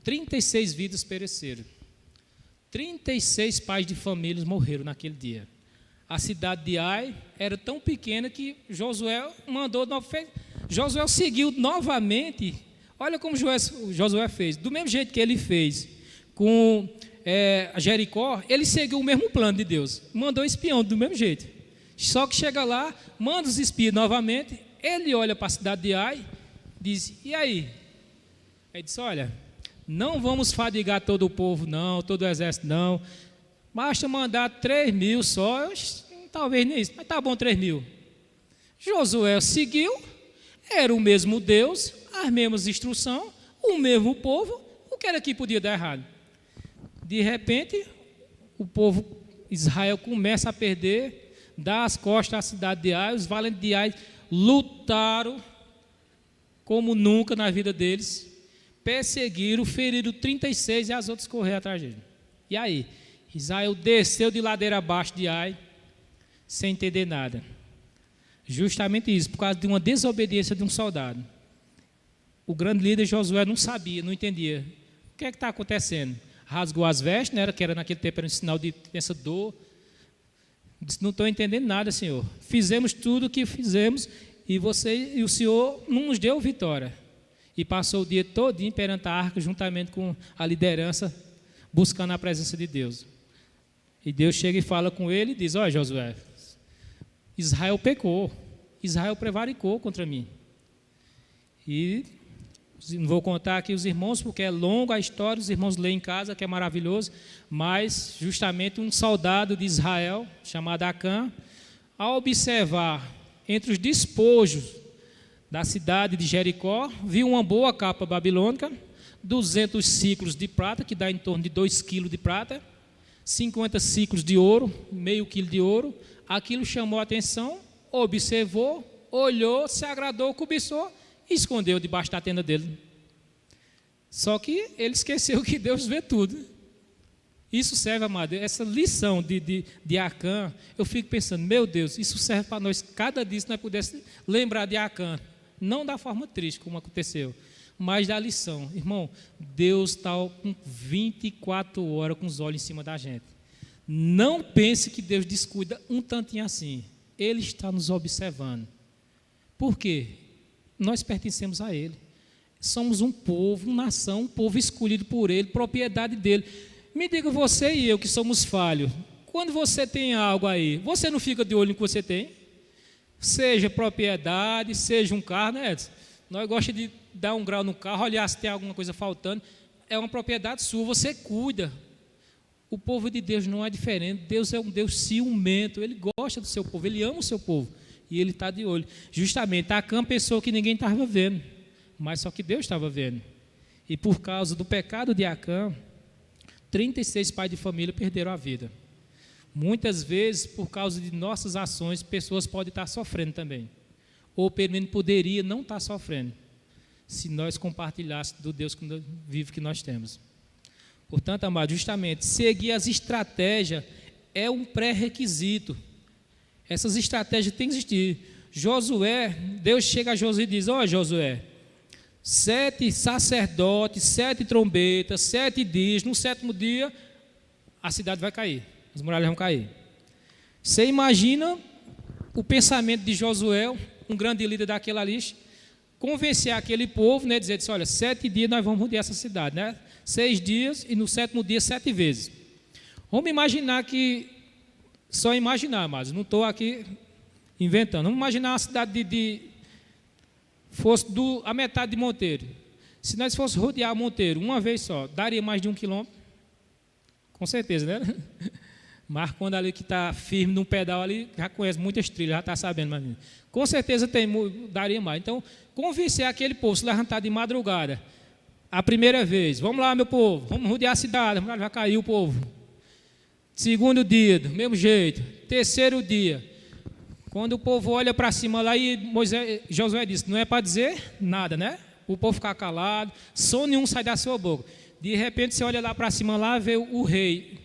36 vidas pereceram. 36 pais de famílias morreram naquele dia. A cidade de Ai era tão pequena que Josué Josué seguiu novamente. Olha como Josué fez. Do mesmo jeito que ele fez com Jericó, ele seguiu o mesmo plano de Deus. Mandou espião do mesmo jeito. Só que chega lá, manda os espias novamente. Ele olha para a cidade de Ai, diz: e aí? Ele disse: olha, não vamos fadigar todo o povo não, todo o exército não. Basta mandar 3.000 só, talvez nem isso, mas tá bom, 3.000. Josué seguiu, era o mesmo Deus, as mesmas instruções, o mesmo povo. O que era que podia dar errado? De repente, o povo Israel começa a perder, dá as costas à cidade de Ai. Os valentes de Ai lutaram como nunca na vida deles, perseguiram, feriram 36 e as outras correram atrás dele. E aí? Israel desceu de ladeira abaixo de Ai, sem entender nada. Justamente isso, por causa de uma desobediência de um soldado. O grande líder Josué não sabia, não entendia. O que é que está acontecendo? Rasgou as vestes, né, que era naquele tempo era um sinal de intensa dor. Disse, não estou entendendo nada, Senhor. Fizemos tudo o que fizemos e o Senhor não nos deu vitória. E passou o dia todinho perante a arca, juntamente com a liderança, buscando a presença de Deus. E Deus chega e fala com ele e diz, olha Josué, Israel pecou, Israel prevaricou contra mim. E não vou contar aqui os irmãos, porque é longa a história, os irmãos leem em casa, que é maravilhoso, mas justamente um soldado de Israel, chamado Acã, ao observar entre os despojos da cidade de Jericó, viu uma boa capa babilônica, 200 ciclos de prata, que dá em torno de 2 quilos de prata, 50 ciclos de ouro, meio quilo de ouro. Aquilo chamou a atenção, observou, olhou, se agradou, cobiçou e escondeu debaixo da tenda dele. Só que ele esqueceu que Deus vê tudo. Isso serve, amado, essa lição de Acã, eu fico pensando, meu Deus, isso serve para nós, cada dia, se nós pudéssemos lembrar de Acã, não da forma triste como aconteceu, mas da lição. Irmão, Deus está com 24 horas com os olhos em cima da gente. Não pense que Deus descuida um tantinho assim. Ele está nos observando. Por quê? Nós pertencemos a Ele. Somos um povo, uma nação, um povo escolhido por Ele, propriedade dEle. Me diga você e eu que somos falhos. Quando você tem algo aí, você não fica de olho no que você tem? Seja propriedade, seja um carro, né, Edson? Nós gostamos de dar um grau no carro, olhar se tem alguma coisa faltando. É uma propriedade sua, você cuida. O povo de Deus não é diferente. Deus é um Deus ciumento. Ele gosta do seu povo, Ele ama o seu povo. E Ele está de olho. Justamente, Acã pensou que ninguém estava vendo, mas só que Deus estava vendo. E por causa do pecado de Acã, 36 pais de família perderam a vida. Muitas vezes, por causa de nossas ações, pessoas podem estar sofrendo também. Ou pelo menos poderia não estar sofrendo, se nós compartilhássemos do Deus vivo que nós temos. Portanto, amado, justamente, seguir as estratégias é um pré-requisito. Essas estratégias têm que existir. Josué, Deus chega a Josué e diz, ó Josué, 7 sacerdotes, 7 trombetas, 7 dias, no 7º dia, a cidade vai cair, as muralhas vão cair. Você imagina o pensamento de Josué, um grande líder daquela lista, convencer aquele povo, né, dizer assim, olha, 7 dias nós vamos rodear essa cidade, né? 6 dias e no 7º dia 7 vezes. Vamos imaginar que, só imaginar, mas não estou aqui inventando, vamos imaginar uma cidade fosse a metade de Monteiro. Se nós fôssemos rodear Monteiro uma vez só, daria mais de 1 quilômetro? Com certeza, né? Mas quando ali que está firme num pedal ali, já conhece muitas trilhas, já está sabendo, mas com certeza daria mais. Então, convencer aquele povo, se levantar de madrugada, a primeira vez, vamos lá, meu povo, vamos rodear a cidade, já caiu o povo. 2º dia, do mesmo jeito. 3º dia, quando o povo olha para cima lá e Josué disse, não é para dizer nada, né? O povo ficar calado, som nenhum sai da sua boca. De repente você olha lá para cima, lá vê o rei.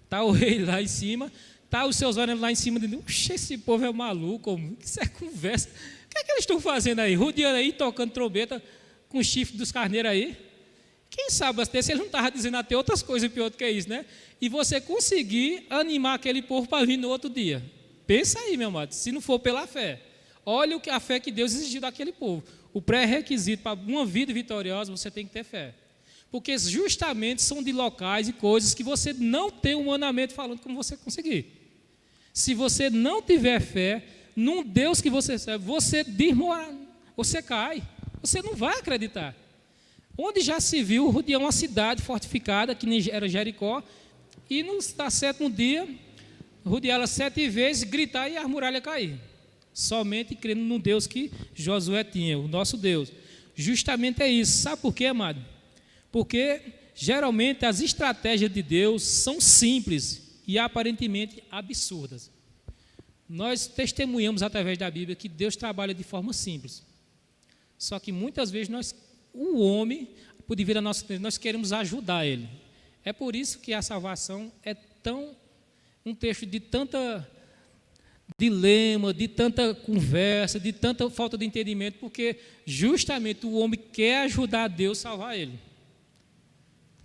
Está o rei lá em cima, está os seus olhos lá em cima dele. Oxe, esse povo é maluco, isso é conversa. O que é que eles estão fazendo aí? Rodeando aí, tocando trombeta com o chifre dos carneiros aí. Quem sabe até se ele não estava dizendo até outras coisas pior do que isso, né? E você conseguir animar aquele povo para vir no outro dia. Pensa aí, meu amado, se não for pela fé. Olha a fé que Deus exigiu daquele povo. O pré-requisito para uma vida vitoriosa, você tem que ter fé. Porque justamente são de locais e coisas que você não tem humanamente falando como você conseguir. Se você não tiver fé num Deus que você serve, você desmorona, você cai, você não vai acreditar. Onde já se viu rodear uma cidade fortificada, que nem era Jericó, e no 7º dia, rodear ela 7 vezes, gritar e a muralha cair. Somente crendo no Deus que Josué tinha, o nosso Deus. Justamente é isso. Sabe por quê, amado? Porque geralmente as estratégias de Deus são simples e aparentemente absurdas. Nós testemunhamos através da Bíblia que Deus trabalha de forma simples. Só que muitas vezes o homem, por devido a nós queremos ajudar ele. É por isso que a salvação é um texto de tanta dilema, de tanta conversa, de tanta falta de entendimento, porque justamente o homem quer ajudar Deus a salvar ele.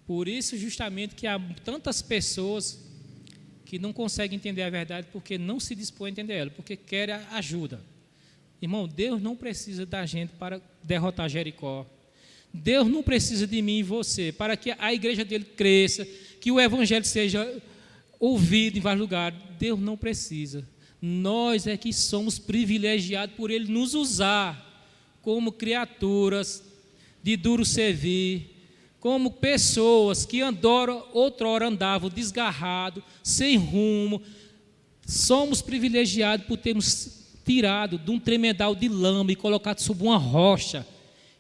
Por isso justamente que há tantas pessoas que não conseguem entender a verdade porque não se dispõem a entender ela, porque querem ajuda. Irmão, Deus não precisa da gente para derrotar Jericó. Deus não precisa de mim e você para que a igreja dele cresça, que o evangelho seja ouvido em vários lugares. Deus não precisa. Nós é que somos privilegiados por ele nos usar como criaturas de duro servir, como pessoas que outrora andavam desgarrados, sem rumo. Somos privilegiados por termos tirado de um tremedal de lama e colocado sob uma rocha.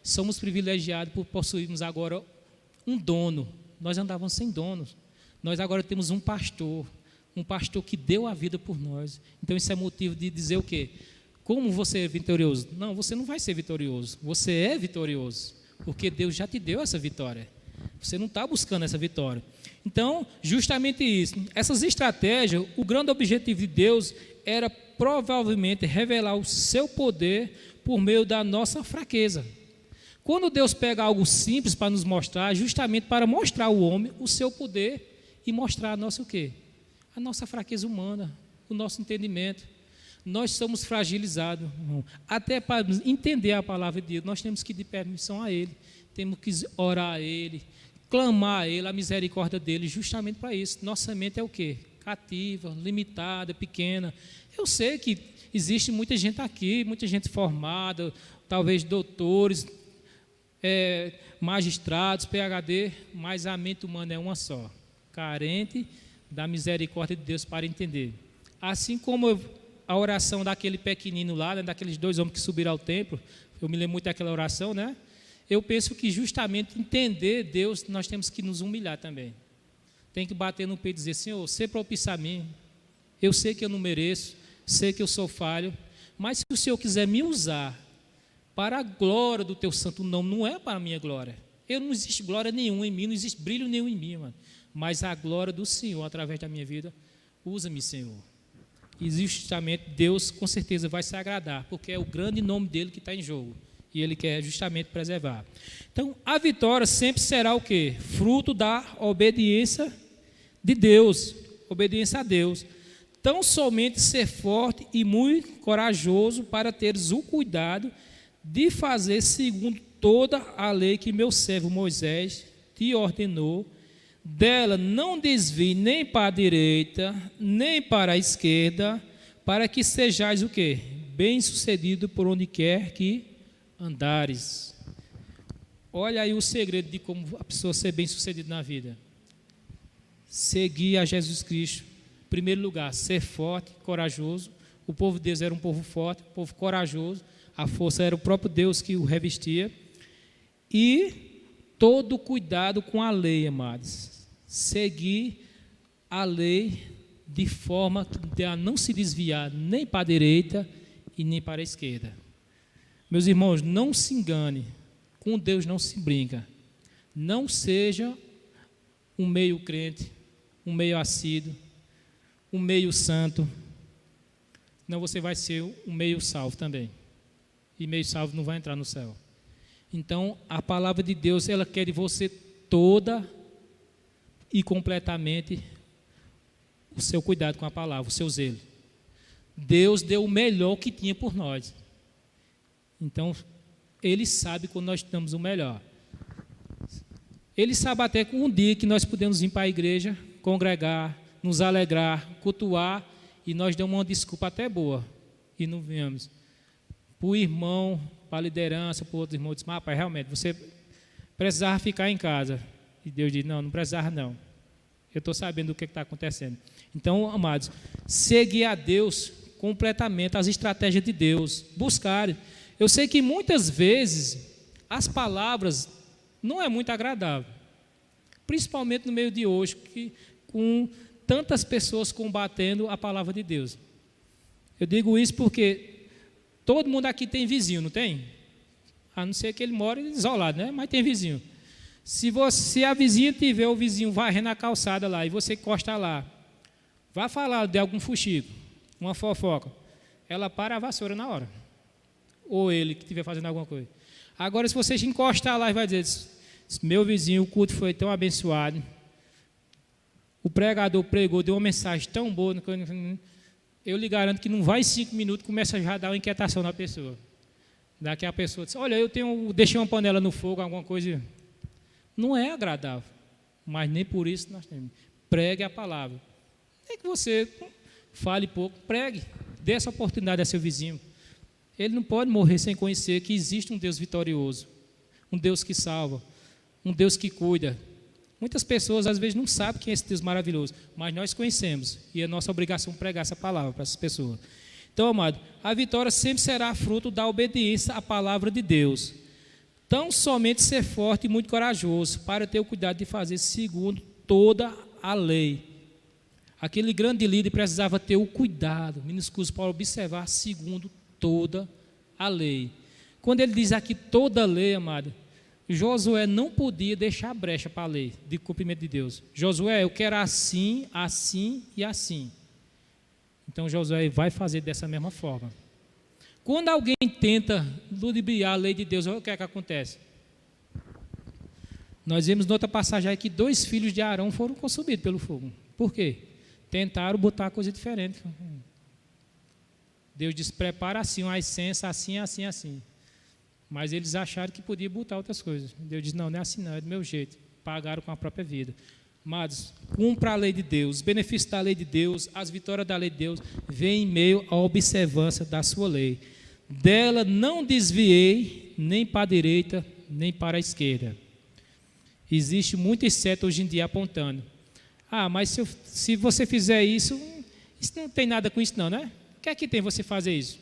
Somos privilegiados por possuirmos agora um dono. Nós andávamos sem donos. Nós agora temos um pastor que deu a vida por nós. Então isso é motivo de dizer o quê? Como você é vitorioso? Não, você não vai ser vitorioso. Você é vitorioso, porque Deus já te deu essa vitória. Você não está buscando essa vitória. Então, justamente isso. Essas estratégias, o grande objetivo de Deus era provavelmente revelar o seu poder por meio da nossa fraqueza. Quando Deus pega algo simples para nos mostrar, justamente para mostrar ao homem o seu poder e mostrar a nossa o quê? A nossa fraqueza humana, o nosso entendimento. Nós somos fragilizados, irmão. Até para entender a palavra de Deus, nós temos que pedir permissão a Ele, temos que orar a Ele, clamar a Ele, a misericórdia dEle, justamente para isso. Nossa mente é o quê? Cativa, limitada, pequena. Eu sei que existe muita gente aqui, muita gente formada, talvez doutores, magistrados, PhD, mas a mente humana é uma só, carente da misericórdia de Deus para entender. Assim como a oração daquele pequenino lá, né, daqueles 2 homens que subiram ao templo, eu me lembro muito daquela oração, né? Eu penso que justamente entender Deus, nós temos que nos humilhar também. Tem que bater no peito e dizer, Senhor, ser propício a mim. Eu sei que eu não mereço, sei que eu sou falho, mas se o Senhor quiser me usar para a glória do teu santo nome, não é para a minha glória. Não existe glória nenhuma em mim, não existe brilho nenhum em mim, mano. Mas a glória do Senhor, através da minha vida, usa-me, Senhor. E justamente Deus, com certeza, vai se agradar, porque é o grande nome dele que está em jogo. E ele quer justamente preservar. Então, a vitória sempre será o quê? Fruto da obediência de Deus, obediência a Deus. Tão somente ser forte e muito corajoso para teres o cuidado de fazer segundo toda a lei que meu servo Moisés te ordenou. Dela não desvie nem para a direita, nem para a esquerda, para que sejais o quê? Bem-sucedido por onde quer que andares. Olha aí o segredo de como a pessoa ser bem-sucedida na vida. Seguir a Jesus Cristo. Em primeiro lugar, ser forte, corajoso. O povo de Deus era um povo forte, um povo corajoso. A força era o próprio Deus que o revestia. E todo cuidado com a lei, amados. Seguir a lei de forma a não se desviar nem para a direita e nem para a esquerda. Meus irmãos, não se engane. Com Deus não se brinca. Não seja um meio crente, um meio assíduo, um meio santo. Não, você vai ser um meio salvo também. E meio salvo não vai entrar no céu. Então, a palavra de Deus, ela quer de você toda e completamente o seu cuidado com a palavra, o seu zelo. Deus deu o melhor que tinha por nós. Então, Ele sabe quando nós damos o melhor. Ele sabe até com um dia que nós podemos vir para a igreja, congregar, nos alegrar, cultuar, e nós damos uma desculpa até boa, e não viemos. Para o irmão, para a liderança, para outros irmãos, disse, rapaz, realmente, você precisava ficar em casa. E Deus diz, não precisava não. Eu estou sabendo do que está acontecendo. Então, amados, seguir a Deus completamente, as estratégias de Deus, buscar. Eu sei que muitas vezes as palavras não é muito agradável, principalmente no meio de hoje, com tantas pessoas combatendo a palavra de Deus. Eu digo isso porque todo mundo aqui tem vizinho, não tem? A não ser que ele mora isolado, né? Mas tem vizinho. Se a vizinha tiver o vizinho varrendo a calçada lá e você encosta lá, vai falar de algum fuxico, uma fofoca, ela para a vassoura na hora. Ou ele que estiver fazendo alguma coisa. Agora, se você encostar lá e vai dizer, meu vizinho, o culto foi tão abençoado, o pregador pregou, deu uma mensagem tão boa, eu lhe garanto que não vai 5 minutos, começa já a dar uma inquietação na pessoa. Daqui a pessoa diz, olha, deixei uma panela no fogo, alguma coisa. Não é agradável, mas nem por isso nós temos. Pregue a palavra. Nem que você fale pouco, pregue. Dê essa oportunidade a seu vizinho. Ele não pode morrer sem conhecer que existe um Deus vitorioso, um Deus que salva, um Deus que cuida. Muitas pessoas às vezes não sabem quem é esse Deus maravilhoso, mas nós conhecemos e é nossa obrigação pregar essa palavra para essas pessoas. Então, amado, a vitória sempre será fruto da obediência à palavra de Deus. Tão somente ser forte e muito corajoso para ter o cuidado de fazer segundo toda a lei. Aquele grande líder precisava ter o cuidado, minúsculo, para observar segundo toda a lei. Quando ele diz aqui toda a lei, amado, Josué não podia deixar brecha para a lei de cumprimento de Deus. Josué, eu quero assim, assim e assim. Então Josué vai fazer dessa mesma forma. Quando alguém tenta ludibriar a lei de Deus, o que é que acontece? Nós vemos noutra passagem aí que 2 filhos de Arão foram consumidos pelo fogo. Por quê? Tentaram botar coisa diferente. Deus disse, prepara assim uma essência, assim, assim, assim. Mas eles acharam que podia botar outras coisas. Deus disse, não é assim não, é do meu jeito. Pagaram com a própria vida. Amados, cumpra a lei de Deus, os benefícios da lei de Deus, as vitórias da lei de Deus, vêm em meio à observância da sua lei. Dela não desviei nem para a direita, nem para a esquerda. Existe muitas setas hoje em dia apontando. Mas se você fizer isso não tem nada com isso não, né? O que é que tem você fazer isso?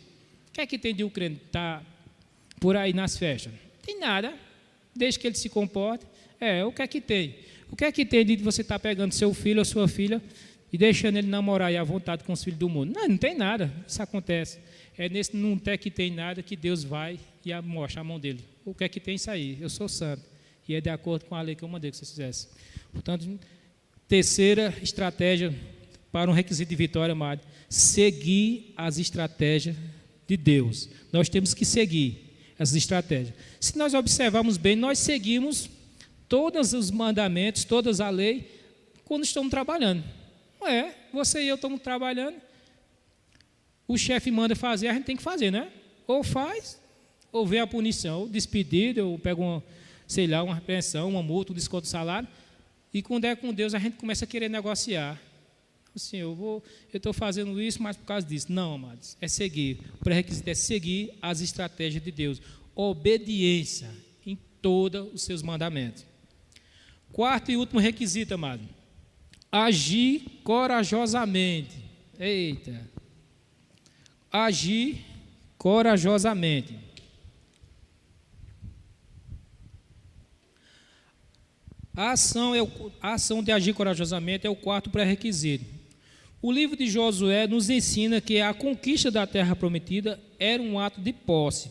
O que é que tem de crente estar por aí nas festas? Não tem nada, desde que ele se comporte. O que é que tem? O que é que tem de você estar pegando seu filho ou sua filha e deixando ele namorar aí à vontade com os filhos do mundo? Não tem nada, isso acontece. É nesse não tem que tem nada que Deus vai e mostra a mão dele. O que é que tem isso aí? Eu sou santo. E é de acordo com a lei que eu mandei que vocês fizessem. Portanto, terceira estratégia para um requisito de vitória, amado, seguir as estratégias de Deus. Nós temos que seguir essas estratégias. Se nós observarmos bem, nós seguimos todos os mandamentos, toda a lei, quando estamos trabalhando. Não é? Você e eu estamos trabalhando, o chefe manda fazer, a gente tem que fazer, né? Ou faz, ou vem a punição, ou despedida, ou pega uma repreensão, uma multa, um desconto do salário, e quando é com Deus, a gente começa a querer negociar. Assim, eu estou fazendo isso, mas por causa disso. Não, amados, é seguir. O pré-requisito é seguir as estratégias de Deus. Obediência em todos os seus mandamentos. Quarto e último requisito, amado. Agir corajosamente. Eita. Agir corajosamente. A ação de agir corajosamente é o quarto pré-requisito. O livro de Josué nos ensina que a conquista da terra prometida era um ato de posse.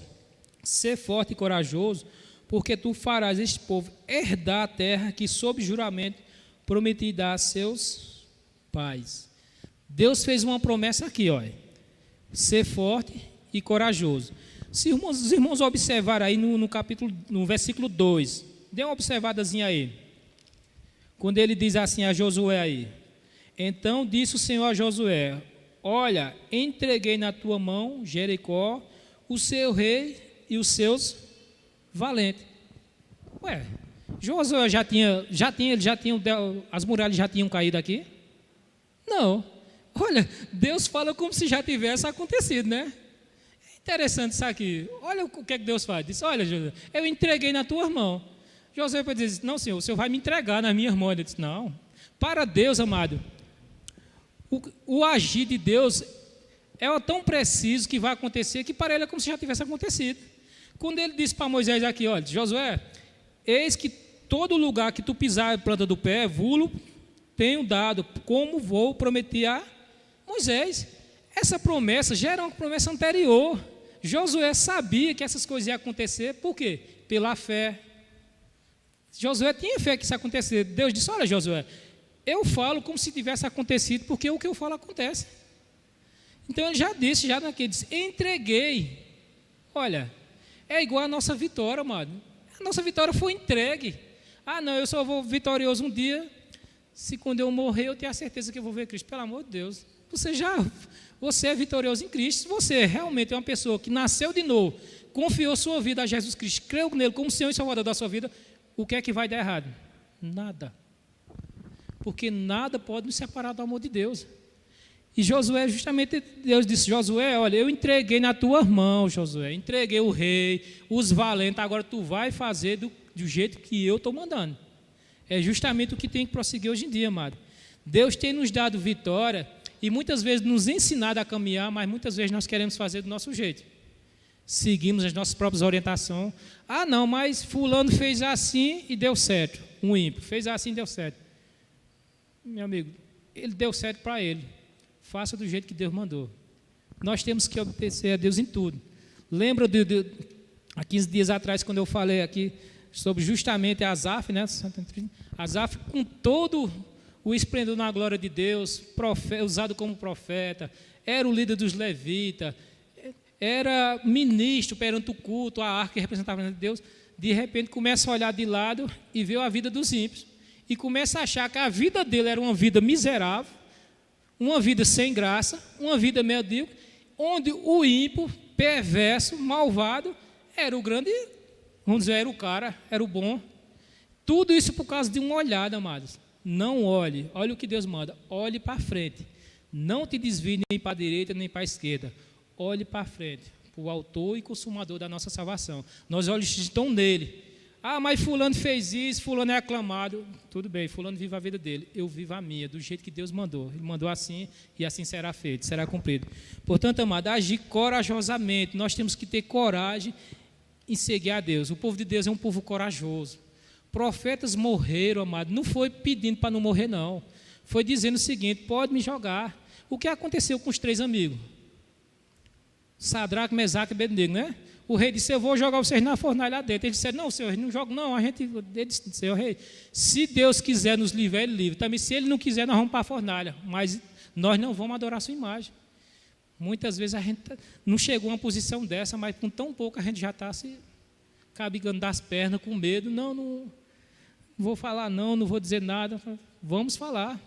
Ser forte e corajoso, porque tu farás este povo herdar a terra que, sob juramento, prometi dar a seus pais. Deus fez uma promessa aqui, olha. Ser forte e corajoso. Se os irmãos observarem aí no versículo 2, dê uma observadazinha aí. Quando ele diz assim a Josué aí, então disse o Senhor a Josué, olha, entreguei na tua mão, Jericó, o seu rei e os seus valentes. Josué as muralhas já tinham caído aqui? Não. Olha, Deus fala como se já tivesse acontecido, né? É interessante isso aqui. Olha o que é que Deus faz. Diz, olha, Josué, eu entreguei na tua mão. Josué pode dizer, não, Senhor, o Senhor vai me entregar nas minhas mãos. Ele disse, não. Para Deus, amado, o agir de Deus é tão preciso que vai acontecer que para ele é como se já tivesse acontecido. Quando ele disse para Moisés aqui, olha, Josué, eis que todo lugar que tu pisar a planta do pé, vulo tenho dado, como vou prometer a Moisés. Essa promessa já era uma promessa anterior. Josué sabia que essas coisas iam acontecer, por quê? Pela fé. Josué tinha fé que isso acontecesse. Deus disse, olha Josué, eu falo como se tivesse acontecido, porque o que eu falo acontece. Então ele já disse, disse, entreguei. Olha, é igual a nossa vitória, amado. A nossa vitória foi entregue. Ah, não, eu só vou vitorioso um dia, se quando eu morrer eu tenho a certeza que eu vou ver Cristo. Pelo amor de Deus, você é vitorioso em Cristo. Se você realmente é uma pessoa que nasceu de novo, confiou sua vida a Jesus Cristo, creu nele como Senhor e Salvador da sua vida, o que é que vai dar errado? Nada. Porque nada pode nos separar do amor de Deus. E Josué, justamente Deus disse, Josué, olha, eu entreguei na tua mão, Josué, entreguei o rei, os valentes, agora tu vai fazer do jeito que eu estou mandando. É justamente o que tem que prosseguir hoje em dia, amado. Deus tem nos dado vitória e muitas vezes nos ensinado a caminhar, mas muitas vezes nós queremos fazer do nosso jeito. Seguimos as nossas próprias orientações. Ah, não, mas fulano fez assim e deu certo. Um ímpio fez assim e deu certo. Meu amigo, ele deu certo para ele. Faça do jeito que Deus mandou. Nós temos que obedecer a Deus em tudo. Lembra há 15 dias atrás, quando eu falei aqui sobre justamente Asaf, né? Asaf com todo o esplendor na glória de Deus, usado como profeta, era o líder dos levitas, era ministro perante o culto, a arca que representava Deus. De repente começa a olhar de lado e vê a vida dos ímpios. E começa a achar que a vida dele era uma vida miserável, uma vida sem graça, uma vida medíocre, onde o ímpio, perverso, malvado, era o grande, vamos dizer, era o cara, era o bom. Tudo isso por causa de uma olhada, amados. Não olhe o que Deus manda, olhe para frente. Não te desvie nem para a direita nem para a esquerda. Olhe para frente, para o autor e consumador da nossa salvação. Nossos olhos estão nele. Ah, mas fulano fez isso, fulano é aclamado. Tudo bem, fulano vive a vida dele, eu vivo a minha, do jeito que Deus mandou. Ele mandou assim e assim será feito, será cumprido. Portanto, amado, agir corajosamente. Nós temos que ter coragem em seguir a Deus. O povo de Deus é um povo corajoso. Profetas morreram, amado, não foi pedindo para não morrer, não. Foi dizendo o seguinte, pode me jogar. O que aconteceu com os 3 amigos? Sadraque, Mesaque e Abednego, né? O rei disse, eu vou jogar vocês na fornalha lá dentro. Ele disse, não, senhor, não jogo não. Ele disse, senhor rei, se Deus quiser nos livrar, ele livra. Também se ele não quiser, nós vamos para a fornalha. Mas nós não vamos adorar a sua imagem. Muitas vezes a gente não chegou a uma posição dessa, mas com tão pouco a gente já está se cabigando das pernas, com medo. Não vou falar não vou dizer nada. Vamos falar.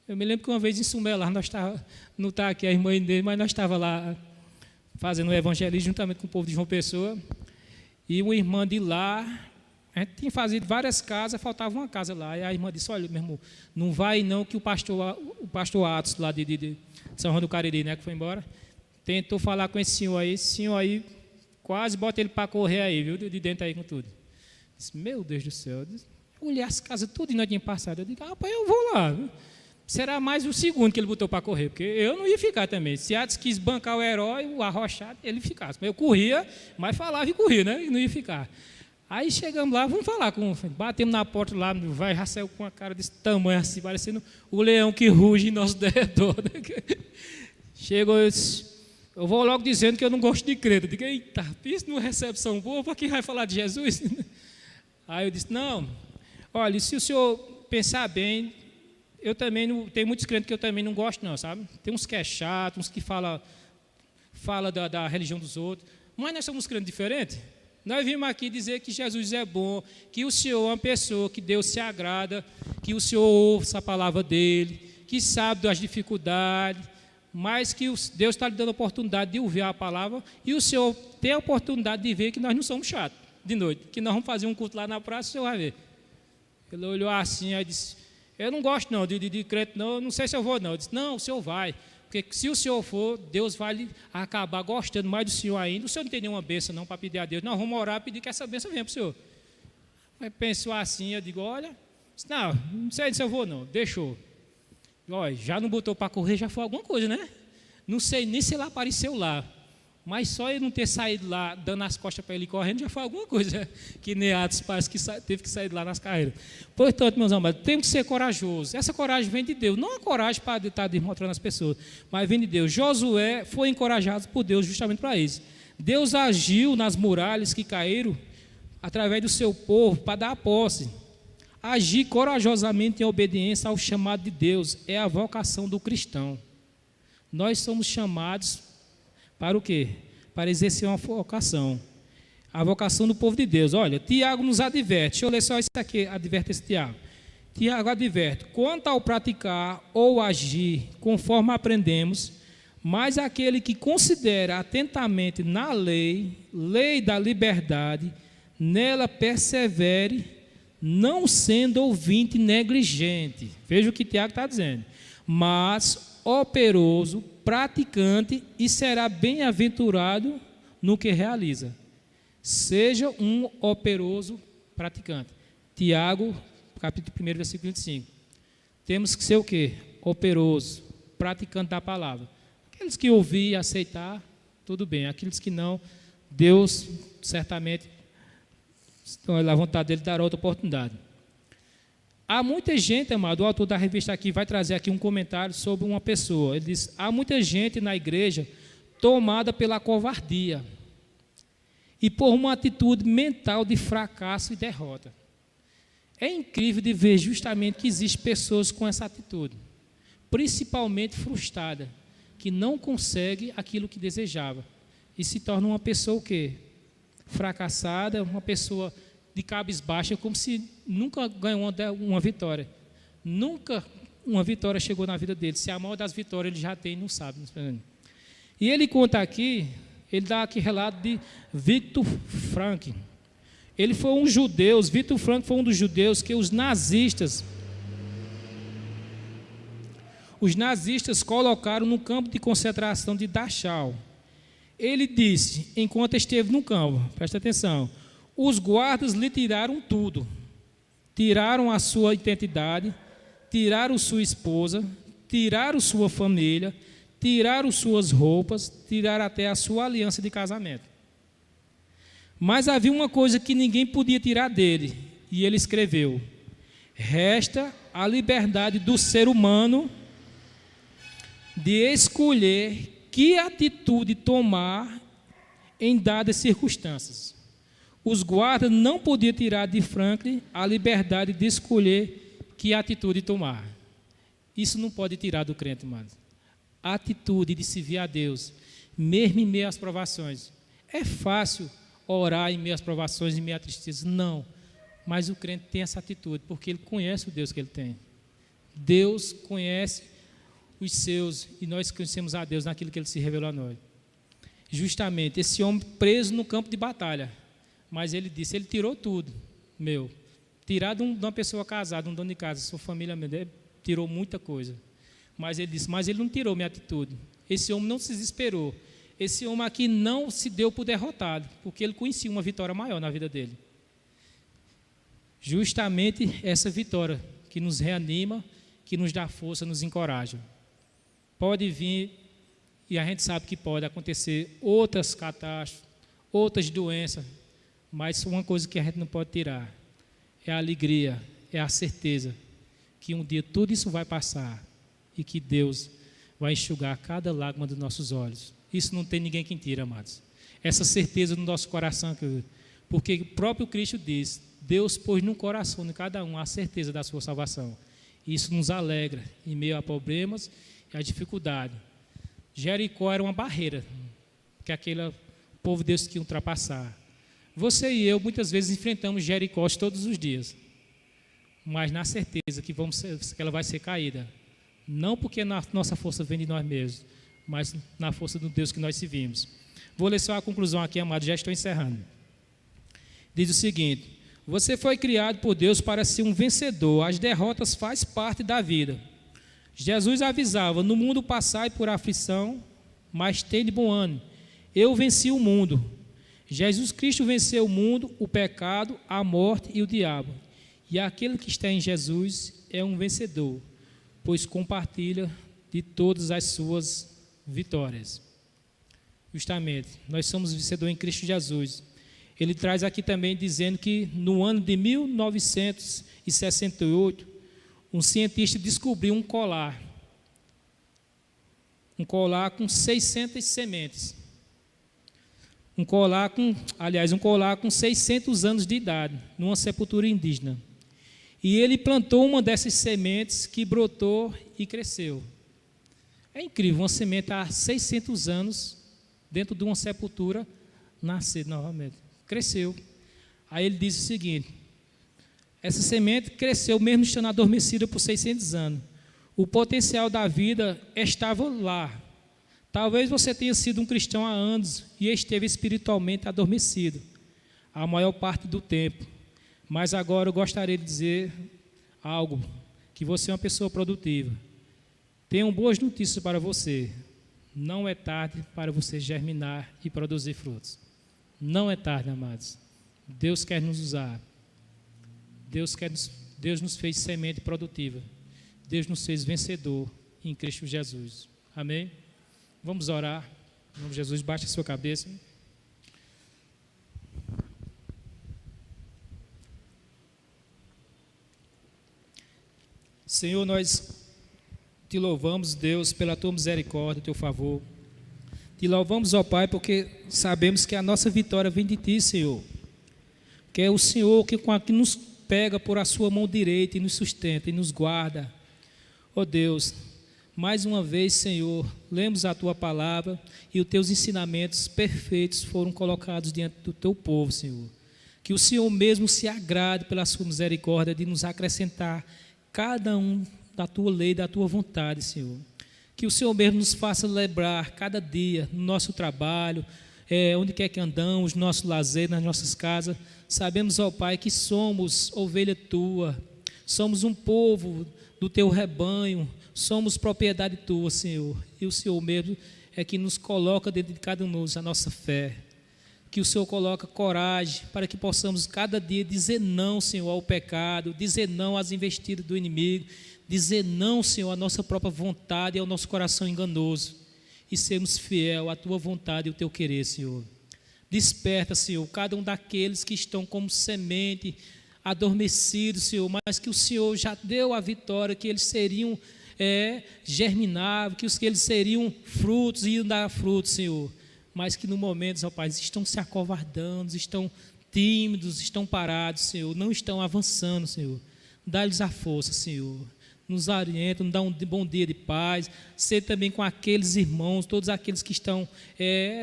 Eu me lembro que uma vez em Sumé, lá, nós estávamos, não está aqui a irmã dele, mas nós estávamos lá fazendo o evangelismo juntamente com o povo de João Pessoa, e uma irmã de lá, a gente tinha fazido várias casas, faltava uma casa lá, e a irmã disse, olha, meu irmão, não vai não, que o pastor Atos, lá de São João do Cariri, né, que foi embora, tentou falar com esse senhor aí quase bota ele para correr aí, viu, de dentro aí com tudo. Disse, meu Deus do céu, eu olhei as casas tudo e nós tínhamos passado, eu digo, rapaz, eu vou lá, viu? Será mais o segundo que ele botou para correr, porque eu não ia ficar também. Se Atos quis bancar o herói, o arrochado, ele ficasse. Eu corria, mas falava e corria, né? E não ia ficar. Aí chegamos lá, vamos falar batemos na porta lá, vai, já saiu com uma cara desse tamanho assim, parecendo o leão que ruge em nosso derredor. Chegou, eu vou logo dizendo que eu não gosto de crer. Eu digo, eita, isso numa recepção boa, para quem vai falar de Jesus? Aí eu disse, não, olha, se o senhor pensar bem, eu também não, tem muitos crentes que eu também não gosto não, sabe? Tem uns que é chato, uns que fala da religião dos outros, mas nós somos crentes diferentes. Nós vimos aqui dizer que Jesus é bom, que o Senhor é uma pessoa que Deus se agrada, que o Senhor ouça a palavra dele, que sabe das dificuldades, mas que Deus está lhe dando a oportunidade de ouvir a palavra e o Senhor tem a oportunidade de ver que nós não somos chatos de noite, que nós vamos fazer um culto lá na praça, o Senhor vai ver. Ele olhou assim e disse, eu não gosto não de crente não sei se eu vou não. Eu disse, não, o senhor vai, porque se o senhor for, Deus vai lhe acabar gostando mais do senhor ainda. O senhor não tem nenhuma bênção não para pedir a Deus. Nós vamos orar e pedir que essa bênção venha para o senhor. Aí pensou assim, eu digo, olha, disse, não sei se eu vou não, deixou. Olha, já não botou para correr, já foi alguma coisa, né? Não sei nem se ele apareceu lá. Mas só ele não ter saído lá, dando as costas para ele correndo, já foi alguma coisa, que nem Atos parece que teve que sair de lá nas carreiras. Portanto, meus amados, temos que ser corajosos. Essa coragem vem de Deus, não a coragem para estar desmotivando as pessoas, mas vem de Deus. Josué foi encorajado por Deus justamente para isso. Deus agiu nas muralhas que caíram através do seu povo, para dar a posse. Agir corajosamente em obediência ao chamado de Deus é a vocação do cristão. Nós somos chamados para o quê? Para exercer uma vocação. A vocação do povo de Deus. Olha, Tiago nos adverte. Deixa eu ler só isso aqui, adverte esse Tiago. Tiago adverte: quanto ao praticar ou agir conforme aprendemos, mas aquele que considera atentamente na lei, lei da liberdade, nela persevere, não sendo ouvinte negligente. Veja o que Tiago está dizendo. Mas operoso, praticante, e será bem-aventurado no que realiza. Seja um operoso praticante. Tiago, capítulo 1, versículo 25. Temos que ser o quê? Operoso, praticante da palavra. Aqueles que ouvir e aceitar, tudo bem. Aqueles que não, Deus certamente, a vontade dele, dará outra oportunidade. Há muita gente, amado, o autor da revista aqui vai trazer aqui um comentário sobre uma pessoa. Ele diz: há muita gente na igreja tomada pela covardia e por uma atitude mental de fracasso e derrota. É incrível de ver justamente que existem pessoas com essa atitude, principalmente frustrada, que não consegue aquilo que desejava e se torna uma pessoa o quê? Fracassada, uma pessoa de cabisbaixa, como se nunca ganhou uma vitória. Nunca uma vitória chegou na vida dele. Se a maior das vitórias ele já tem, não sabe. E ele conta aqui, ele dá aqui relato de Viktor Frankl. Ele foi um judeu, Viktor Frankl foi um dos judeus que os nazistas colocaram no campo de concentração de Dachau. Ele disse, enquanto esteve no campo, presta atenção: os guardas lhe tiraram tudo, tiraram a sua identidade, tiraram sua esposa, tiraram sua família, tiraram suas roupas, tiraram até a sua aliança de casamento. Mas havia uma coisa que ninguém podia tirar dele, e ele escreveu: resta a liberdade do ser humano de escolher que atitude tomar em dadas circunstâncias. Os guardas não podiam tirar de Frankl a liberdade de escolher que atitude tomar. Isso não pode tirar do crente, irmãos. A atitude de servir a Deus, mesmo em meio às provações. É fácil orar em meio às provações, em meio à tristeza? Não. Mas o crente tem essa atitude, porque ele conhece o Deus que ele tem. Deus conhece os seus, e nós conhecemos a Deus naquilo que ele se revelou a nós. Justamente, esse homem preso no campo de batalha, mas ele disse, ele tirou tudo, meu. Tirar de uma pessoa casada, um dono de casa, sua família, tirou muita coisa. Mas ele disse, mas ele não tirou minha atitude. Esse homem não se desesperou. Esse homem aqui não se deu por derrotado, porque ele conhecia uma vitória maior na vida dele. Justamente essa vitória que nos reanima, que nos dá força, nos encoraja. Pode vir, e a gente sabe que pode acontecer outras catástrofes, outras doenças, mas uma coisa que a gente não pode tirar é a alegria, é a certeza que um dia tudo isso vai passar e que Deus vai enxugar cada lágrima dos nossos olhos. Isso não tem ninguém que tira, amados. Essa certeza no nosso coração, porque o próprio Cristo diz, Deus pôs no coração de cada um a certeza da sua salvação. Isso nos alegra em meio a problemas e a dificuldade. Jericó era uma barreira que aquele povo de Deus queria ultrapassar. Você e eu muitas vezes enfrentamos Jericó todos os dias, mas na certeza que ela vai ser caída. Não porque a nossa força vem de nós mesmos, mas na força do Deus que nós servimos. Vou ler só a conclusão aqui, amado, já estou encerrando. Diz o seguinte: você foi criado por Deus para ser um vencedor, as derrotas fazem parte da vida. Jesus avisava, no mundo passai por aflição, mas tende bom ânimo, eu venci o mundo. Jesus Cristo venceu o mundo, o pecado, a morte e o diabo. E aquele que está em Jesus é um vencedor, pois compartilha de todas as suas vitórias. Justamente, nós somos vencedores em Cristo Jesus. Ele traz aqui também dizendo que no ano de 1968, um cientista descobriu um colar com 600 sementes. um colar com 600 anos de idade, numa sepultura indígena. E ele plantou uma dessas sementes que brotou e cresceu. É incrível, uma semente há 600 anos, dentro de uma sepultura, nascer novamente. Cresceu. Aí ele diz o seguinte: essa semente cresceu mesmo estando adormecida por 600 anos. O potencial da vida estava lá. Talvez você tenha sido um cristão há anos e esteve espiritualmente adormecido a maior parte do tempo. Mas agora eu gostaria de dizer algo, que você é uma pessoa produtiva. Tenho boas notícias para você. Não é tarde para você germinar e produzir frutos. Não é tarde, amados. Deus quer nos usar. Deus nos fez semente produtiva. Deus nos fez vencedor em Cristo Jesus. Amém? Vamos orar. Em nome de Jesus, baixe a sua cabeça. Senhor, nós te louvamos, Deus, pela tua misericórdia, teu favor. Te louvamos, ó Pai, porque sabemos que a nossa vitória vem de ti, Senhor. Que é o Senhor que nos pega por a sua mão direita e nos sustenta e nos guarda. Ó Deus, mais uma vez, Senhor, lemos a tua palavra e os teus ensinamentos perfeitos foram colocados diante do teu povo, Senhor. Que o Senhor mesmo se agrade pela sua misericórdia de nos acrescentar cada um da tua lei, da tua vontade, Senhor. Que o Senhor mesmo nos faça lembrar cada dia, no nosso trabalho, onde quer que andamos, no nosso lazer, nas nossas casas. Sabemos, ó Pai, que somos ovelha tua, somos um povo do teu rebanho, somos propriedade tua, Senhor. E o Senhor mesmo é que nos coloca dentro de cada um de nós a nossa fé. Que o Senhor coloca coragem para que possamos cada dia dizer não, Senhor, ao pecado, dizer não às investidas do inimigo, dizer não, Senhor, à nossa própria vontade e ao nosso coração enganoso, e sermos fiel à tua vontade e ao teu querer, Senhor. Desperta, Senhor, cada um daqueles que estão como semente, adormecidos, Senhor, mas que o Senhor já deu a vitória, que eles seriam germináveis, que eles seriam frutos e iam dar frutos, Senhor. Mas que no momento, ó Pai, estão se acovardando, estão tímidos, estão parados, Senhor, não estão avançando, Senhor. Dá-lhes a força, Senhor. Nos orienta, nos dá um bom dia de paz. Ser também com aqueles irmãos, todos aqueles que estão,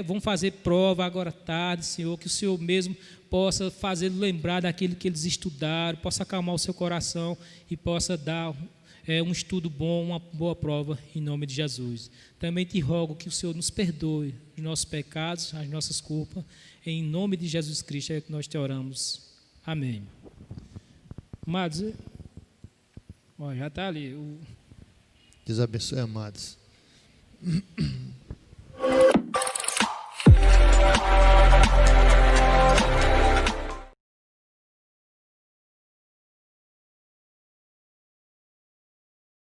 vão fazer prova agora à tarde, Senhor, que o Senhor mesmo possa fazer lembrar daquilo que eles estudaram, possa acalmar o seu coração e possa dar um estudo bom, uma boa prova, em nome de Jesus. Também te rogo que o Senhor nos perdoe os nossos pecados, as nossas culpas, em nome de Jesus Cristo é que nós te oramos. Amém. Amados, já está ali. Deus abençoe, amados.